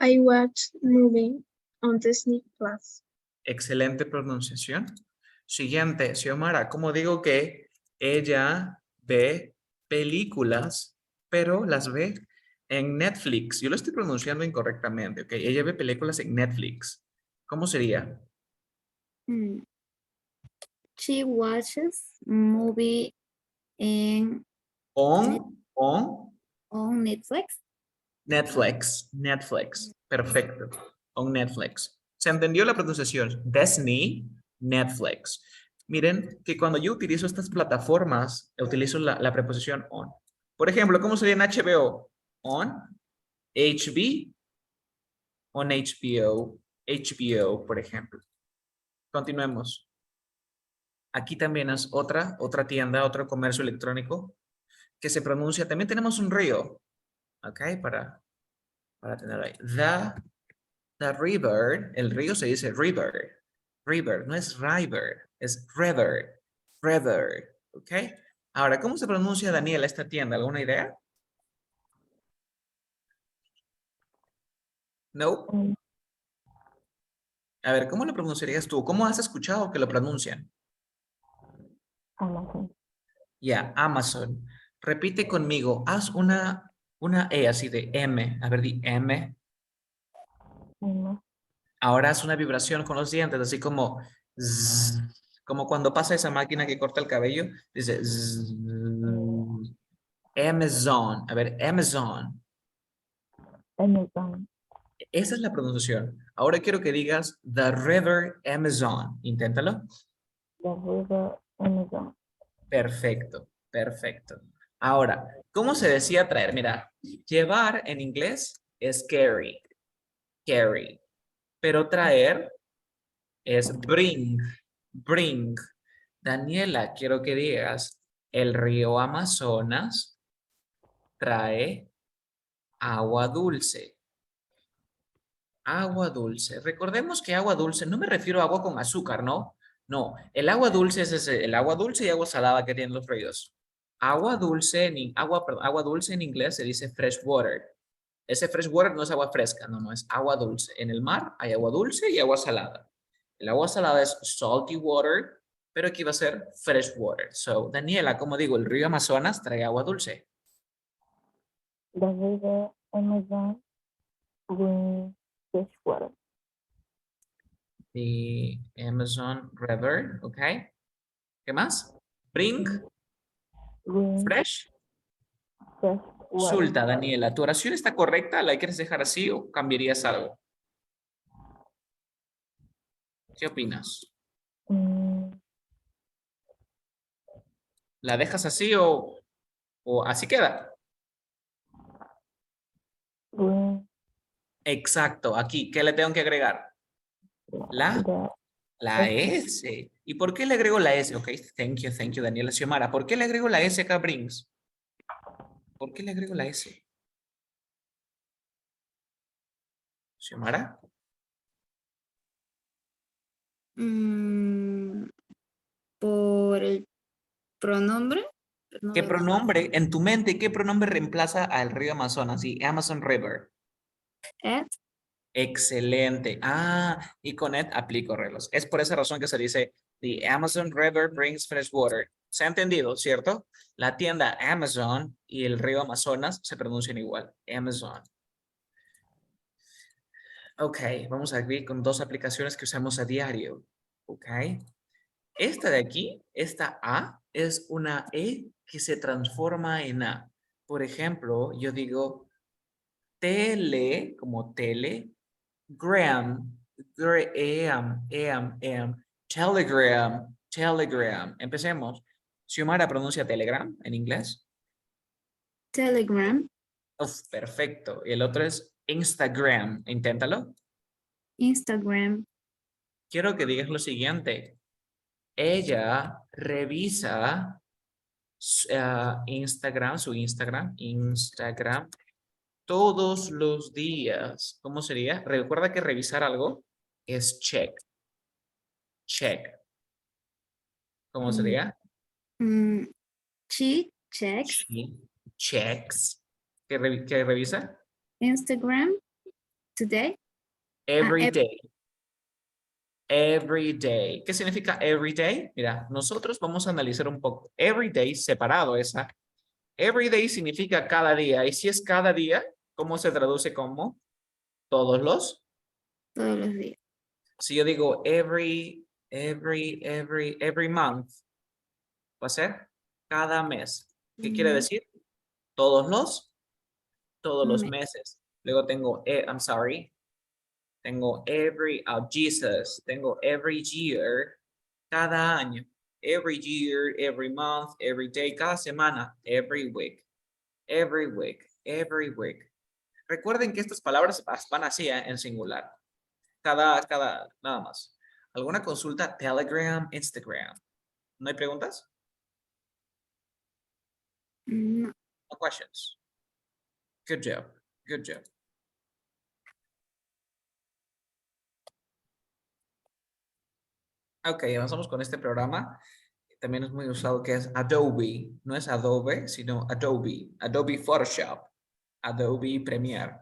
I watch movie on Disney Plus.
Excelente pronunciación. Siguiente, Xiomara, ¿cómo digo que ella ve películas, pero las ve en Netflix? Yo lo estoy pronunciando incorrectamente, ¿ok? Ella ve películas en Netflix. ¿Cómo sería?
Mm. She watches movie in
On
Netflix.
Netflix. Perfecto. On Netflix. ¿Se entendió la pronunciación? Disney, Netflix. Miren que cuando yo utilizo estas plataformas, utilizo la preposición on. Por ejemplo, ¿cómo sería en HBO? On, HB, on HBO, por ejemplo. Continuemos. Aquí también es otra tienda, otro comercio electrónico que se pronuncia. También tenemos un río, ¿ok? Para tener ahí. The river, el río se dice river, no es river, es river, ¿ok? Ahora, ¿cómo se pronuncia Daniela esta tienda? ¿Alguna idea? No.
Mm,
A ver, ¿cómo lo pronunciarías tú? ¿Cómo has escuchado que lo pronuncian?
Amazon.
Ya, Amazon. Repite conmigo. Haz una E así de M. A ver, di M.
M.
Ahora haz una vibración con los dientes, así como zzz, como cuando pasa esa máquina que corta el cabello. Dice zzz. Amazon. A ver, Amazon.
Amazon.
Esa es la pronunciación. Ahora quiero que digas The River Amazon. Inténtalo.
The river Amazon.
Perfecto, perfecto. Ahora, ¿cómo se decía traer? Mira, llevar en inglés es carry, carry, pero traer es bring, bring. Daniela, quiero que digas, el río Amazonas trae agua dulce. Agua dulce. Recordemos que agua dulce, no me refiero a agua con azúcar, ¿no? No, el agua dulce es el agua dulce y agua salada que tienen los ríos. Agua dulce agua dulce en inglés se dice fresh water. Ese fresh water no es agua fresca, no, no, es agua dulce. En el mar hay agua dulce y agua salada. El agua salada es salty water, pero aquí va a ser fresh water. So, Daniela, como digo, el río Amazonas trae agua dulce.
The river Amazon brings fresh water.
The Amazon River, ¿ok? ¿Qué más? Bring,
Brings
fresh.
fresh water.
Sulta, Daniela, ¿tu oración está correcta? ¿La quieres dejar así o cambiarías algo? ¿Qué opinas?
Mm,
¿La dejas así o así queda?
brings
Exacto, aquí, ¿qué le tengo que agregar? La,
the
la S. ¿Y por qué le agrego la S? Ok, thank you, Daniela Xiomara. ¿Por qué le agrego la S acá, brings? ¿Por qué le agrego la S? ¿Xiomara?
Mm, por el pronombre. Pero no
¿Qué
veo nada.
pronombre, en tu mente, qué pronombre reemplaza al río Amazonas? Sí, Amazon River.
Ed.
Excelente. Ah, y con it aplico reglas. Es por esa razón que se dice The Amazon River brings fresh water. ¿Se ha entendido, cierto? La tienda Amazon y el río Amazonas se pronuncian igual. Amazon. Ok, vamos aquí con dos aplicaciones que usamos a diario. Ok. Esta de aquí, esta A, es una E que se transforma en A. Por ejemplo, yo digo tele, como tele, gram, telegram, telegram. Empecemos. Xiomara pronuncia Telegram en inglés.
Telegram.
Uf, perfecto. Y el otro es Instagram. Inténtalo.
Instagram.
Quiero que digas lo siguiente. Ella revisa Instagram, todos los días. ¿Cómo sería? Recuerda que revisar algo es check, check. ¿Cómo
Mm,
sería?
She checks
She checks. ¿Qué revisa?
Instagram today.
Every day. Every day. ¿Qué significa every day? Mira, nosotros vamos a analizar un poco. Every day separado esa. Every day significa cada día. Y si es cada día, ¿cómo se traduce como? Todos los.
Todos los días.
Si yo digo every month, va a ser cada mes. ¿Qué quiere
Mm,
decir? Todos los
me-
meses. Luego tengo, I'm sorry, tengo Jesus, tengo every year, cada año. Every year, every month, every day, cada semana, every week, every week, every week. Recuerden que estas palabras van así en singular. Nada más. ¿Alguna consulta? Telegram, Instagram. ¿No hay preguntas?
no.
No questions. Good job. Good job. Ok, avanzamos con este programa. también es muy usado, que es Adobe. No es Adobe, sino Adobe. Adobe Photoshop. Adobe Premiere.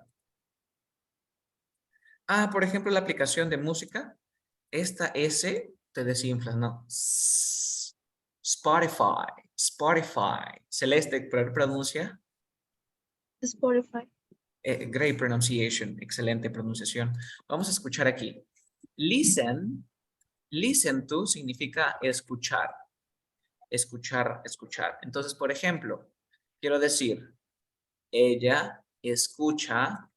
Ah, por ejemplo, la aplicación de música. Esta S te desinflas, ¿no? Spotify. Spotify. Celeste, pronuncia.
Spotify.
Great pronunciation. Excelente pronunciación. Vamos a escuchar aquí. Listen. Listen to significa escuchar. Escuchar, escuchar. Entonces, por ejemplo, quiero decir, ella escucha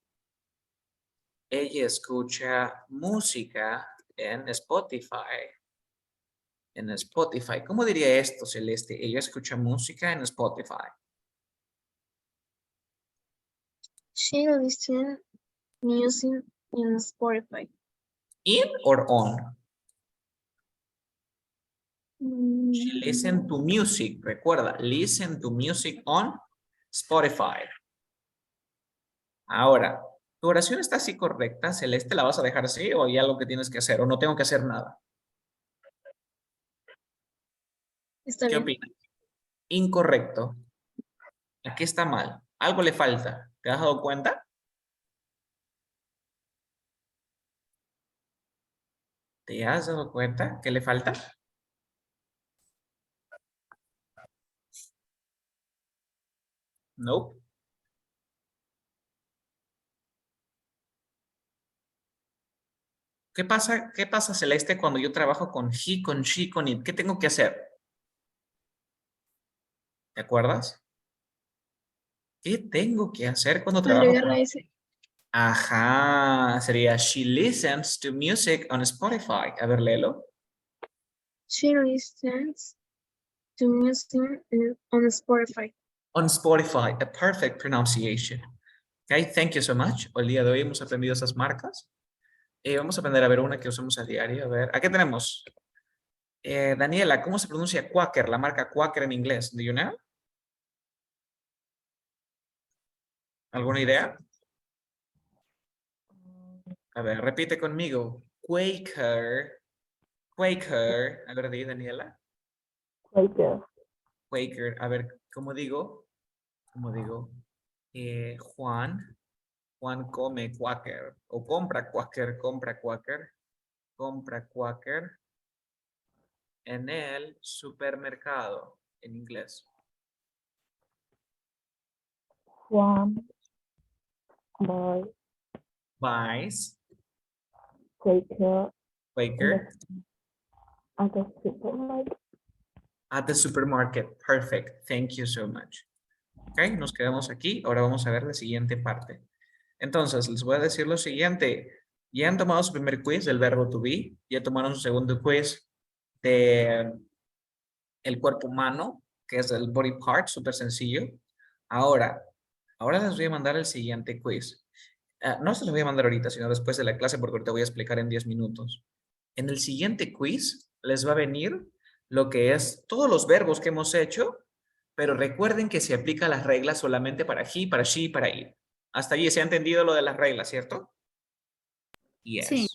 música en Spotify. En Spotify. ¿Cómo diría esto, Celeste? Ella escucha música en Spotify.
She listens music in Spotify.
In or on? She
Mm,
listen to music. Recuerda, listen to music on Spotify. Ahora, ¿tu oración está así correcta, Celeste? ¿La vas a dejar así o hay algo que tienes que hacer o no tengo que hacer nada?
Está
¿Qué
bien.
opinas? Incorrecto. Aquí está mal. Algo le falta. ¿Te has dado cuenta? ¿Te has dado cuenta que le falta? No. ¿Qué pasa, Celeste, cuando yo trabajo con he, con she, con it? ¿Qué tengo que hacer? ¿Te acuerdas? ¿Qué tengo que hacer cuando trabajo
Agregar
con...
la S.
Ajá, sería she listens to music on Spotify. A ver, léelo.
She listens to music on Spotify.
On Spotify, a perfect pronunciation. Okay, thank you so much. El día de hoy hemos aprendido esas marcas. Vamos a aprender a ver una que usamos a diario. A ver, ¿a qué tenemos? Daniela, ¿cómo se pronuncia Quaker? La marca Quaker en inglés. Do you know? ¿Alguna idea? A ver, repite conmigo. Quaker. Quaker. A ver, di, Daniela.
Quaker.
Quaker. A ver, ¿cómo digo? ¿Cómo digo? Juan. Juan come Quaker. O compra Quaker, compra Quaker. Compra Quaker en el supermercado. En inglés.
Juan buy
Buys
Quaker
Quaker
at the supermarket.
at the supermarket. Perfect. Thank you so much. Ok, nos quedamos aquí. Ahora vamos a ver la siguiente parte. Entonces, les voy a decir lo siguiente. Ya han tomado su primer quiz del verbo to be. Ya tomaron su segundo quiz de el cuerpo humano, que es el body part, súper sencillo. Ahora les voy a mandar el siguiente quiz. No se los voy a mandar ahorita, sino después de la clase, porque ahorita voy a explicar en 10 minutos. En el siguiente quiz les va a venir lo que es todos los verbos que hemos hecho, pero recuerden que se aplica las reglas solamente para he, para she y para it. Hasta allí se ha entendido lo de las reglas, ¿cierto? Yes.
Sí.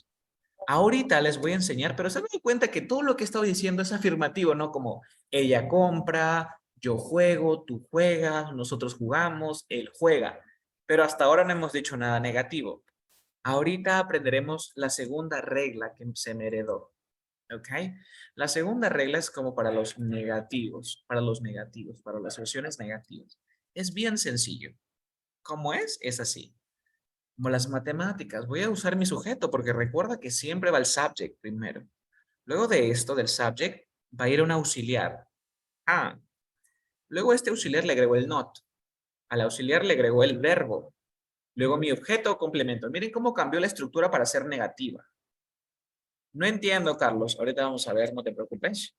Ahorita les voy a enseñar, pero se dan cuenta que todo lo que he estado diciendo es afirmativo, ¿no? Como ella compra, yo juego, tú juegas, nosotros jugamos, él juega. Pero hasta ahora no hemos dicho nada negativo. Ahorita aprenderemos la segunda regla que se me heredó. ¿Ok? La segunda regla es como para los negativos, para las versiones negativas. Es bien sencillo. ¿Cómo es? Es así. Como las matemáticas, voy a usar mi sujeto porque recuerda que siempre va el subject primero. Luego de esto, del subject, va a ir un auxiliar. Ah, luego a este auxiliar le agregó el not. Al auxiliar le agregó el verbo. Luego mi objeto o complemento. Miren cómo cambió la estructura para ser negativa. No entiendo, Carlos. Ahorita vamos a ver, no te preocupes.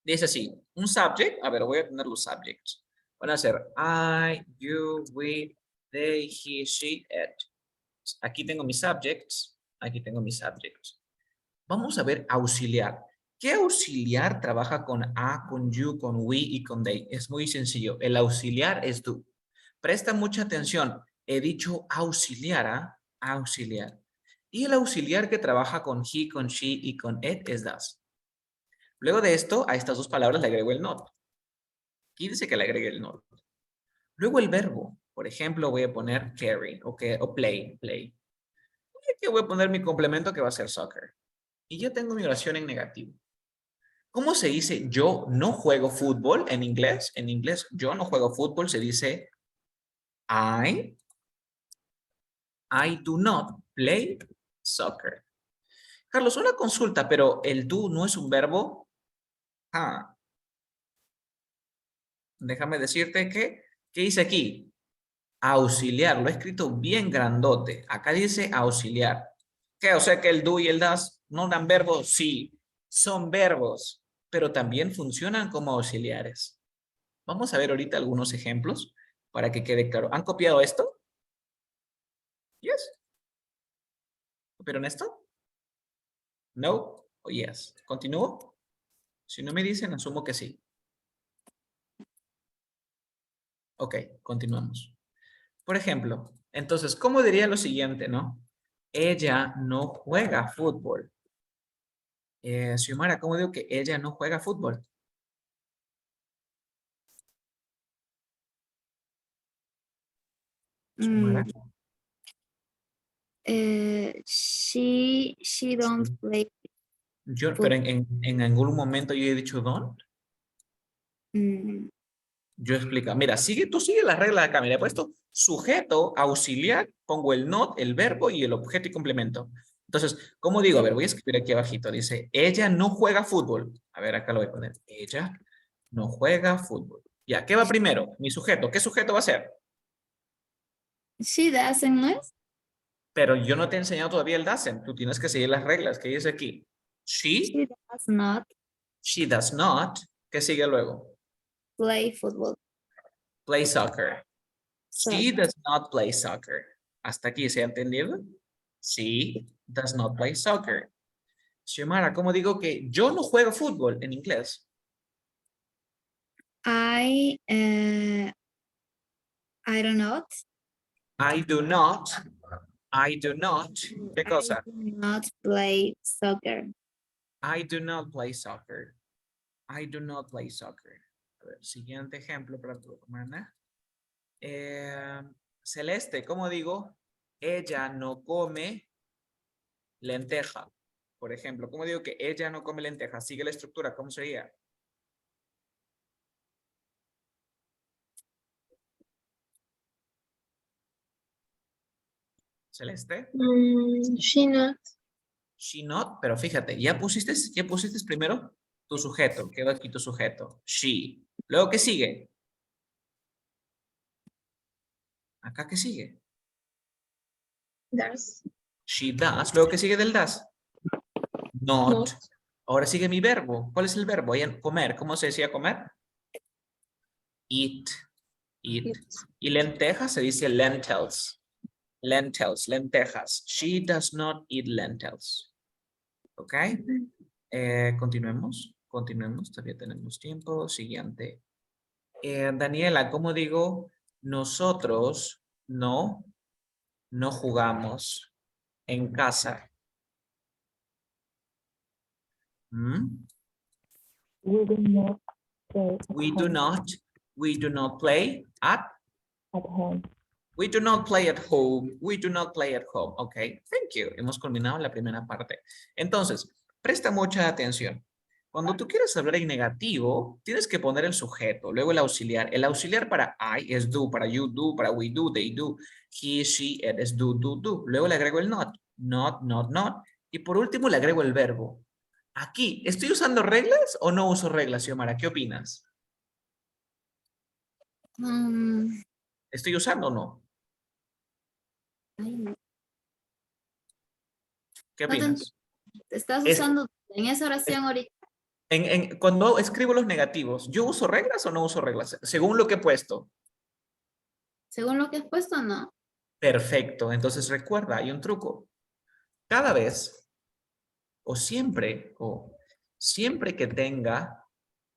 Dice así, un subject. A ver, voy a tener los subjects. Van a ser I, you, we, they, he, she, it. Aquí tengo mis subjects. Aquí tengo mis subjects. Vamos a ver auxiliar. ¿Qué auxiliar trabaja con a, con you, con we y con they? Es muy sencillo. El auxiliar es do. Presta mucha atención. He dicho auxiliar, ¿ah? Auxiliar. Y el auxiliar que trabaja con he, con she y con it es does. Luego de esto, a estas dos palabras le agrego el not. Aquí dice que le agregue el not. Luego el verbo. Por ejemplo, voy a poner carry o play. Y aquí voy a poner mi complemento que va a ser soccer. Y yo tengo mi oración en negativo. ¿Cómo se dice yo no juego fútbol en inglés? En inglés, yo no juego fútbol se dice I do not play soccer. Carlos, una consulta, pero el do no es un verbo. Ah. Déjame decirte que, ¿qué dice aquí? Auxiliar, lo he escrito bien grandote. Acá dice auxiliar. ¿Qué? O sea que el do y el das no dan verbos. Sí, son verbos, pero también funcionan como auxiliares. Vamos a ver ahorita algunos ejemplos para que quede claro. ¿Han copiado esto? Yes. ¿Copiaron esto? No o yes. ¿Continúo? Si no me dicen, asumo que sí. Ok, continuamos. Por ejemplo, entonces, ¿cómo diría lo siguiente, no? Ella no juega fútbol. Xiomara, ¿cómo digo que ella no juega fútbol? Xiomara.
She don't play.
Pero en algún momento yo he dicho don't.
Mm,
Yo explico. Mira, tú sigue las reglas de acá. Mira, he puesto sujeto, auxiliar, pongo el not, el verbo y el objeto y complemento. Entonces, ¿cómo digo? A ver, voy a escribir aquí abajito. Dice, ella no juega fútbol. A ver, acá lo voy a poner. Ella no juega fútbol. Ya, ¿qué va primero? Mi sujeto. ¿Qué sujeto va a ser?
she doesn't, ¿no es?
Pero yo no te he enseñado todavía el doesn't. Tú tienes que seguir las reglas. ¿Qué dice aquí?
She does not
She does not. ¿Qué sigue luego?
play football.
Play soccer. She
Soccer.
does not play soccer. ¿Hasta aquí se ha entendido? She does not play soccer. Xiomara, ¿cómo digo que yo no juego fútbol en inglés?
I don't know.
I do not. I do not. ¿Qué cosa?
I do not play soccer.
I do not play soccer. I do not play soccer. A ver, siguiente ejemplo para tu hermana. Celeste, ¿cómo digo? Ella no come lenteja. Por ejemplo, ¿cómo digo que ella no come lenteja? Sigue la estructura, ¿cómo sería? Celeste.
She not.
She not, pero fíjate, ya pusiste primero tu sujeto, quedó aquí tu sujeto. She. Luego, ¿qué sigue? Acá, ¿qué sigue?
Does.
She does. Luego, ¿qué sigue del does? Not.
Not.
Ahora sigue mi verbo. ¿Cuál es el verbo? Comer. ¿Cómo se decía comer? Eat. Eat.
It.
Y lentejas se dice lentils. Lentils, lentejas. She does not eat lentils. ¿Ok? Continuemos. Continuemos. Todavía tenemos tiempo. Siguiente. Daniela, ¿cómo digo? Nosotros no jugamos en casa. ¿Mm?
We do not play at
We
home.
do not play at
Home.
We do not play at home. We do not play at home. Ok, thank you. Hemos culminado la primera parte. Entonces, presta mucha atención. Cuando tú quieres hablar en negativo, tienes que poner el sujeto, luego el auxiliar. El auxiliar para I es do, para you do, para we do, they do. He, she, it es do, do, do. Luego le agrego el not. Not, not, not. Y por último le agrego el verbo. Aquí, ¿estoy usando reglas o no uso reglas, Xiomara? ¿Qué opinas? ¿Estoy usando o no?
Ay, no.
¿Qué
No te
opinas?
Te estás
Es-
usando en esa oración ahorita.
Cuando escribo los negativos, ¿yo uso reglas o no uso reglas? Según lo que he puesto.
Según lo que has puesto, no.
Perfecto. Entonces recuerda, hay un truco. Cada vez o siempre que tenga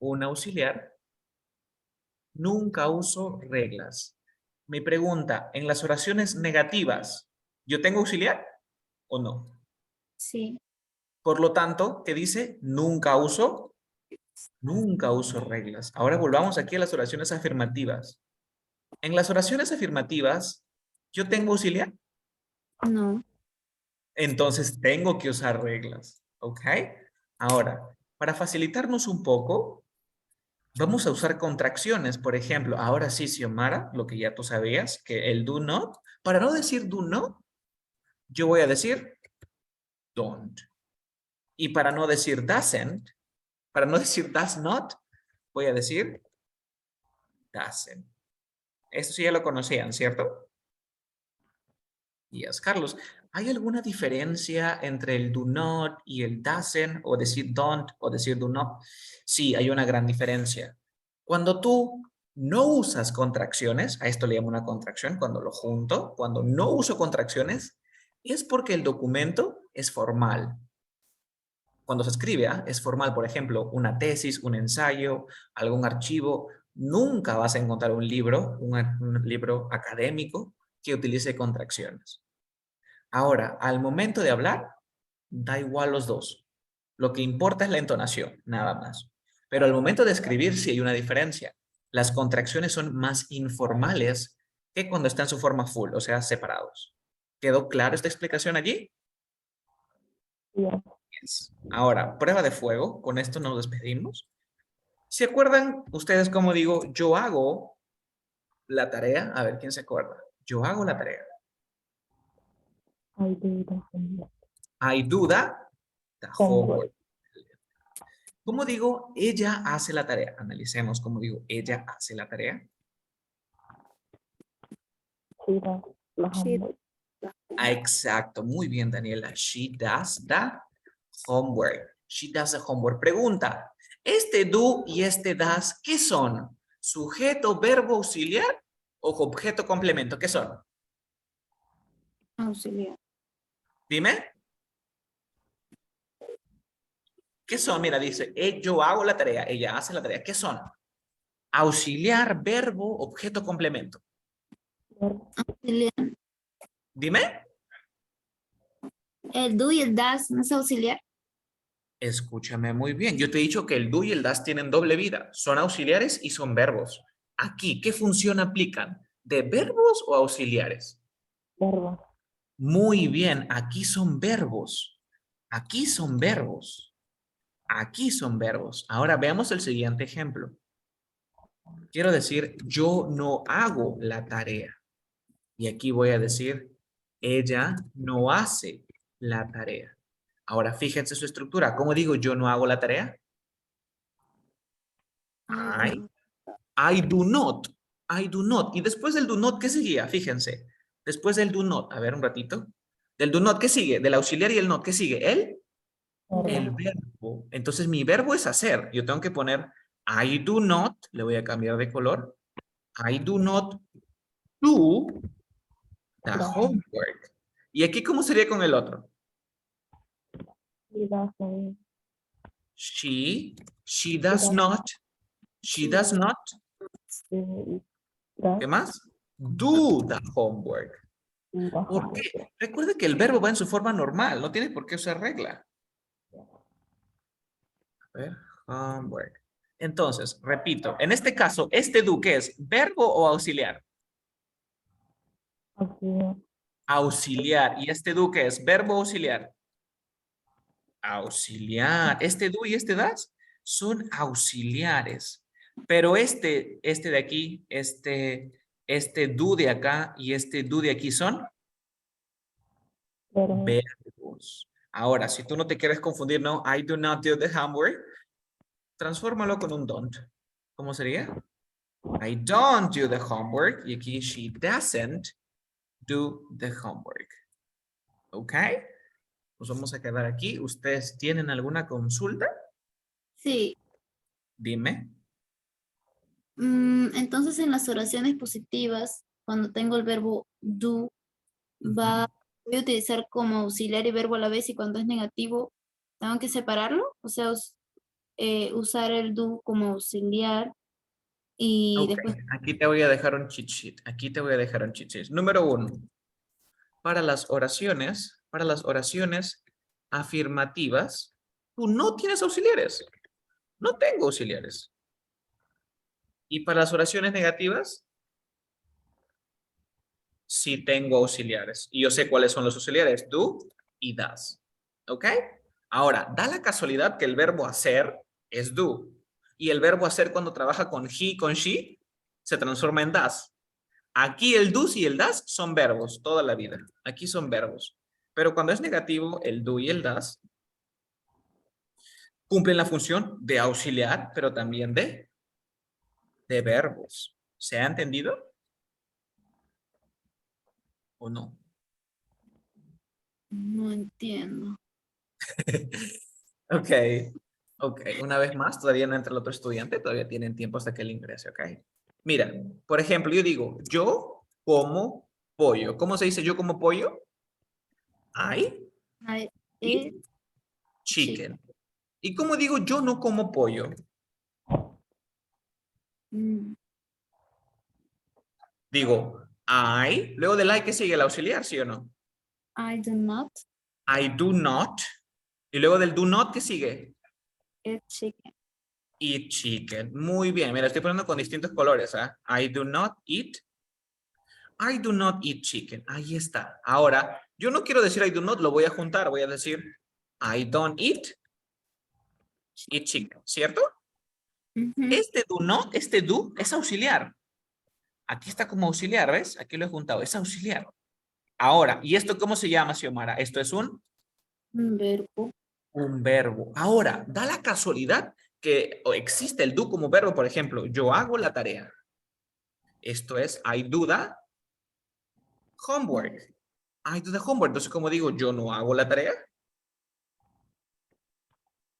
un auxiliar, nunca uso reglas. Mi pregunta, en las oraciones negativas, ¿yo tengo auxiliar o no?
Sí.
Por lo tanto, ¿qué dice? Nunca uso Nunca uso reglas. Ahora volvamos aquí a las oraciones afirmativas. En las oraciones afirmativas, ¿yo tengo auxiliar?
No.
Entonces tengo que usar reglas. ¿Ok? Ahora, para facilitarnos un poco, vamos a usar contracciones. Por ejemplo, ahora sí, Xiomara, lo que ya tú sabías, que el do not, para no decir do not, yo voy a decir don't. Y para no decir doesn't, para no decir does not, voy a decir doesn't. Esto sí ya lo conocían, ¿cierto? Yes, Carlos. ¿Hay alguna diferencia entre el do not y el doesn't, o decir don't, o decir do not? Sí, hay una gran diferencia. Cuando tú no usas contracciones, a esto le llamo una contracción, cuando lo junto, cuando no uso contracciones, es porque el documento es formal. Cuando se escribe, es formal, por ejemplo, una tesis, un ensayo, algún archivo, nunca vas a encontrar un libro, un libro académico que utilice contracciones. Ahora, al momento de hablar, da igual los dos. Lo que importa es la entonación, nada más. Pero al momento de escribir sí hay una diferencia. Las contracciones son más informales que cuando está en su forma full, o sea, separados. ¿Quedó clara esta explicación allí?
Yes.
Yes. Ahora, prueba de fuego. Con esto nos despedimos. ¿Se acuerdan ustedes cómo digo, yo hago la tarea? A ver, ¿quién se acuerda? Yo hago la tarea.
I do the homework.
I do the homework.
Homework.
¿Cómo digo, ella hace la tarea? Analicemos cómo digo, ella hace la tarea.
She does the
She-
homework.
Ah, exacto, muy bien, Daniela. She does the homework. She does the homework. Pregunta, ¿este do y este does qué son? ¿Sujeto, verbo, auxiliar o objeto complemento? ¿Qué son?
Auxiliar.
Dime. ¿Qué son? Mira, dice, yo hago la tarea, ella hace la tarea. ¿Qué son? Auxiliar, verbo, objeto complemento.
Verbo.
Auxiliar.
Dime.
El do y el das no es auxiliar.
Escúchame muy bien. Yo te he dicho que el do y el das tienen doble vida. Son auxiliares y son verbos. Aquí, ¿qué función aplican? ¿De verbos o auxiliares?
Verbo.
Muy bien, aquí son verbos. Aquí son verbos. Aquí son verbos. Ahora veamos el siguiente ejemplo. Quiero decir, yo no hago la tarea. Y aquí voy a decir, ella no hace la tarea. Ahora fíjense su estructura. ¿Cómo digo yo no hago la tarea? I do not. I do not. Y después del do not, ¿qué seguía? Fíjense. Después del do not. A ver, un ratito. Del do not, ¿qué sigue? Del auxiliar y el not, ¿qué sigue? El
Verbo.
verbo. Entonces, mi verbo es hacer. Yo tengo que poner I do not. Le voy a cambiar de color. I do not do the homework. ¿Y aquí cómo sería con el otro?
She doesn't.
She does not. She does not.
Do
¿Qué más? Do the homework.
the
¿Por qué?
homework.
Recuerde que el verbo va en su forma normal, no tiene por qué usar regla. A ver, homework. Entonces, repito, en este caso, ¿este do qué es? ¿Verbo o auxiliar?
Auxiliar.
Auxiliar. ¿Y este do qué es? ¿Verbo o auxiliar? Auxiliar. ¿Este do y este das? Son auxiliares. Pero este de aquí, este do de acá y este do de aquí son
Verbo.
verbos. Ahora, si tú no te quieres confundir, no, I do not do the homework, transfórmalo con un don't. ¿Cómo sería? I don't do the homework. Y aquí she doesn't do the homework. ¿Ok? Nos vamos a quedar aquí. ¿Ustedes tienen alguna consulta?
Sí.
Dime.
Entonces en las oraciones positivas, cuando tengo el verbo do, voy a utilizar como auxiliar y verbo a la vez, y cuando es negativo, ¿tengo que separarlo? O sea, usar el do como auxiliar y
Ok,
después...
aquí te voy a dejar un cheat sheet. Aquí te voy a dejar un cheat sheet. Número 1. Para las oraciones afirmativas, tú no tienes auxiliares. No tengo auxiliares. Y para las oraciones negativas, sí tengo auxiliares. Y yo sé cuáles son los auxiliares, do y does. ¿Ok? Ahora, da la casualidad que el verbo hacer es do. Y el verbo hacer cuando trabaja con he, con she, se transforma en does. Aquí el do's y el does son verbos toda la vida. Aquí son verbos. Pero cuando es negativo, el do y el does cumplen la función de auxiliar, pero también de verbos. ¿Se ha entendido o no?
No entiendo.
Ok, ok. Una vez más, todavía no entra el otro estudiante, todavía tienen tiempo hasta que él ingrese, ok. Mira, por ejemplo, yo digo, yo como pollo. ¿Cómo se dice yo como pollo? I
I
eat
eat
chicken. ¿Y cómo digo yo no como pollo?
chicken.
Digo, I, luego del I, ¿qué sigue? El auxiliar, ¿sí o no?
I do not
I do not. Y luego del do not, ¿qué sigue?
eat chicken.
Eat chicken. Muy bien, mira, estoy poniendo con distintos colores, ¿ah? I do not eat. I do not eat chicken. Ahí está. Ahora, yo no quiero decir I do not, lo voy a juntar. Voy a decir I don't eat chicken, ¿cierto?
Ujú.
Este do not, este do, es auxiliar. Aquí está como auxiliar, ¿ves? Aquí lo he juntado, es auxiliar. Ahora, ¿y esto cómo se llama, Xiomara? Esto es
Un verbo.
un verbo. Ahora, da la casualidad que existe el do como verbo, por ejemplo, yo hago la tarea. Esto es I do the homework. I do the homework. Entonces, como digo, yo no hago la tarea.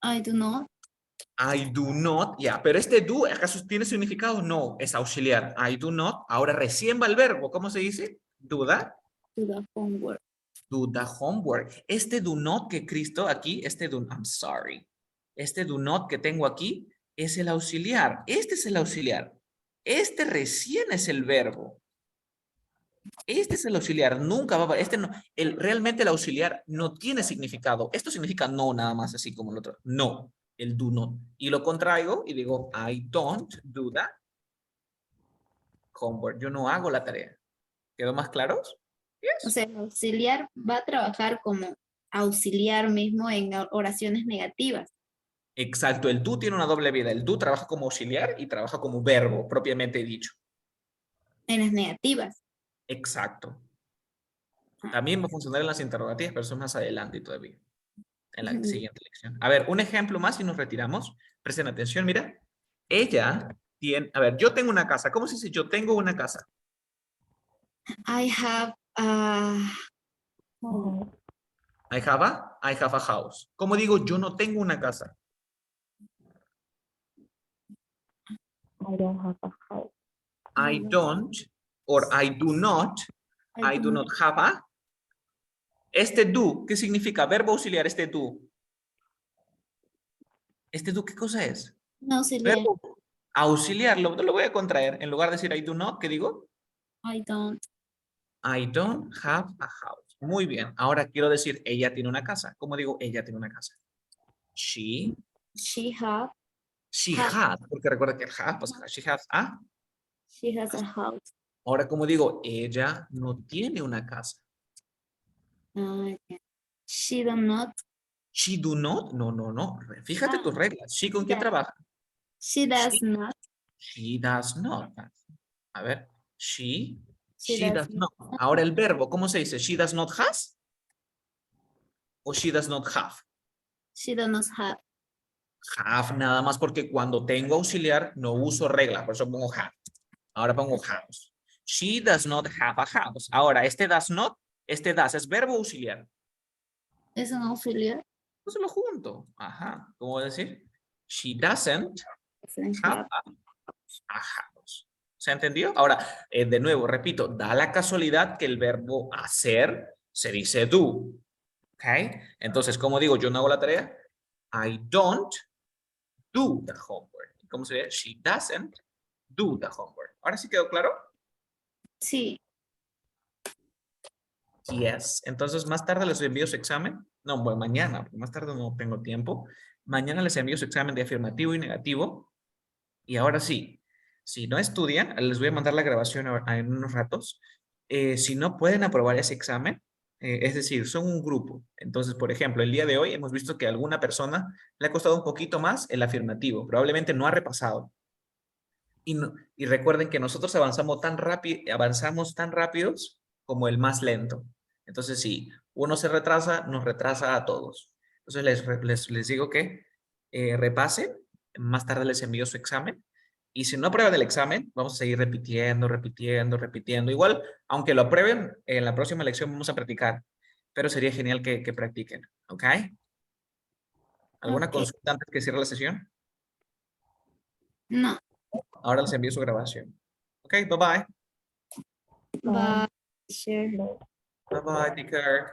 I do not
I do not, ya, pero este do, ¿acaso tiene significado? No, es auxiliar. I do not, ahora recién va el verbo. ¿Cómo se dice? Do the,
do the homework.
do the homework. Este do not que Cristo aquí, I'm sorry. Este do not que tengo aquí es el auxiliar. Este es el auxiliar. Este recién es el verbo. Este es el auxiliar, nunca va a... Este no, realmente el auxiliar no tiene significado. Esto significa no nada más, así como el otro. No, el do not. Y lo contraigo y digo, I don't do the homework. Yo no hago la tarea. ¿Quedó más claro?
O
Yes.
sea, el auxiliar va a trabajar como auxiliar mismo en oraciones negativas.
Exacto, el do tiene una doble vida. El do trabaja como auxiliar y trabaja como verbo, propiamente dicho.
En las negativas.
Exacto.
Ah,
También va a funcionar en las interrogativas, pero eso es más adelante todavía, en la
ujú.
siguiente lección. A ver, un ejemplo más y nos retiramos. Presten atención, mira. Ella tiene, a ver, yo tengo una casa. ¿Cómo se dice yo tengo una casa?
I have a
Ujú.
I have a house. ¿Cómo digo yo no tengo una casa?
I don't have a house.
I don't, or I do not have a. Este do, ¿qué significa? Verbo auxiliar, este do. ¿Este do qué cosa es?
un auxiliar.
Verbo auxiliar, lo voy a contraer. En lugar de decir I do not, ¿qué digo?
I don't.
I don't have a house. Muy bien. Ahora quiero decir, ella tiene una casa. ¿Cómo digo ella tiene una casa? She
She have.
has, porque recuerda que el have, pues she has a.
She has a house.
Ahora, como digo, ella no tiene una casa.
Yeah. She do not.
She do not, no, no, no. Fíjate
Ah,
tus reglas. She con quién
yeah.
trabaja.
She does not.
She does not. A ver,
She
she
does
does
not.
not. Ahora el verbo, ¿cómo se dice? She does not has o she does not have.
She does not have.
Have nada más porque cuando tengo auxiliar no uso regla, por eso pongo have. Ahora pongo house. She does not have a house. Ahora, este does not, este does es verbo auxiliar.
Es un auxiliar.
Entonces lo junto. Ajá. ¿Cómo voy a decir? She doesn't
Doesn't
have
have.
a house. ¿Se entendió? Ahora, de nuevo, repito, da la casualidad que el verbo hacer se dice do. ¿Ok? Entonces, como digo, yo no hago la tarea. I don't do the homework. ¿Cómo se dice? She doesn't do the homework. ¿Ahora sí quedó claro?
Sí.
Yes. Entonces, más tarde les envío su examen. No, bueno, mañana, porque más tarde no tengo tiempo. Mañana les envío su examen de afirmativo y negativo. Y ahora sí, si no estudian, les voy a mandar la grabación en unos ratos. Si no pueden aprobar ese examen, es decir, son un grupo. Entonces, por ejemplo, el día de hoy hemos visto que a alguna persona le ha costado un poquito más el afirmativo. Probablemente no ha repasado. Y recuerden que nosotros avanzamos tan rápidos como el más lento. Entonces, si uno se retrasa, nos retrasa a todos. Entonces, les digo que repasen. Más tarde les envío su examen. Y si no aprueban el examen, vamos a seguir repitiendo, repitiendo, repitiendo. Igual, aunque lo aprueben, en la próxima lección vamos a practicar. Pero sería genial que practiquen. ¿Ok? ¿Alguna
Ok.
consulta antes que cierre la sesión?
No.
Ahora les envío su grabación. Ok, bye bye.
Bye. Sure.
Bye bye, take care.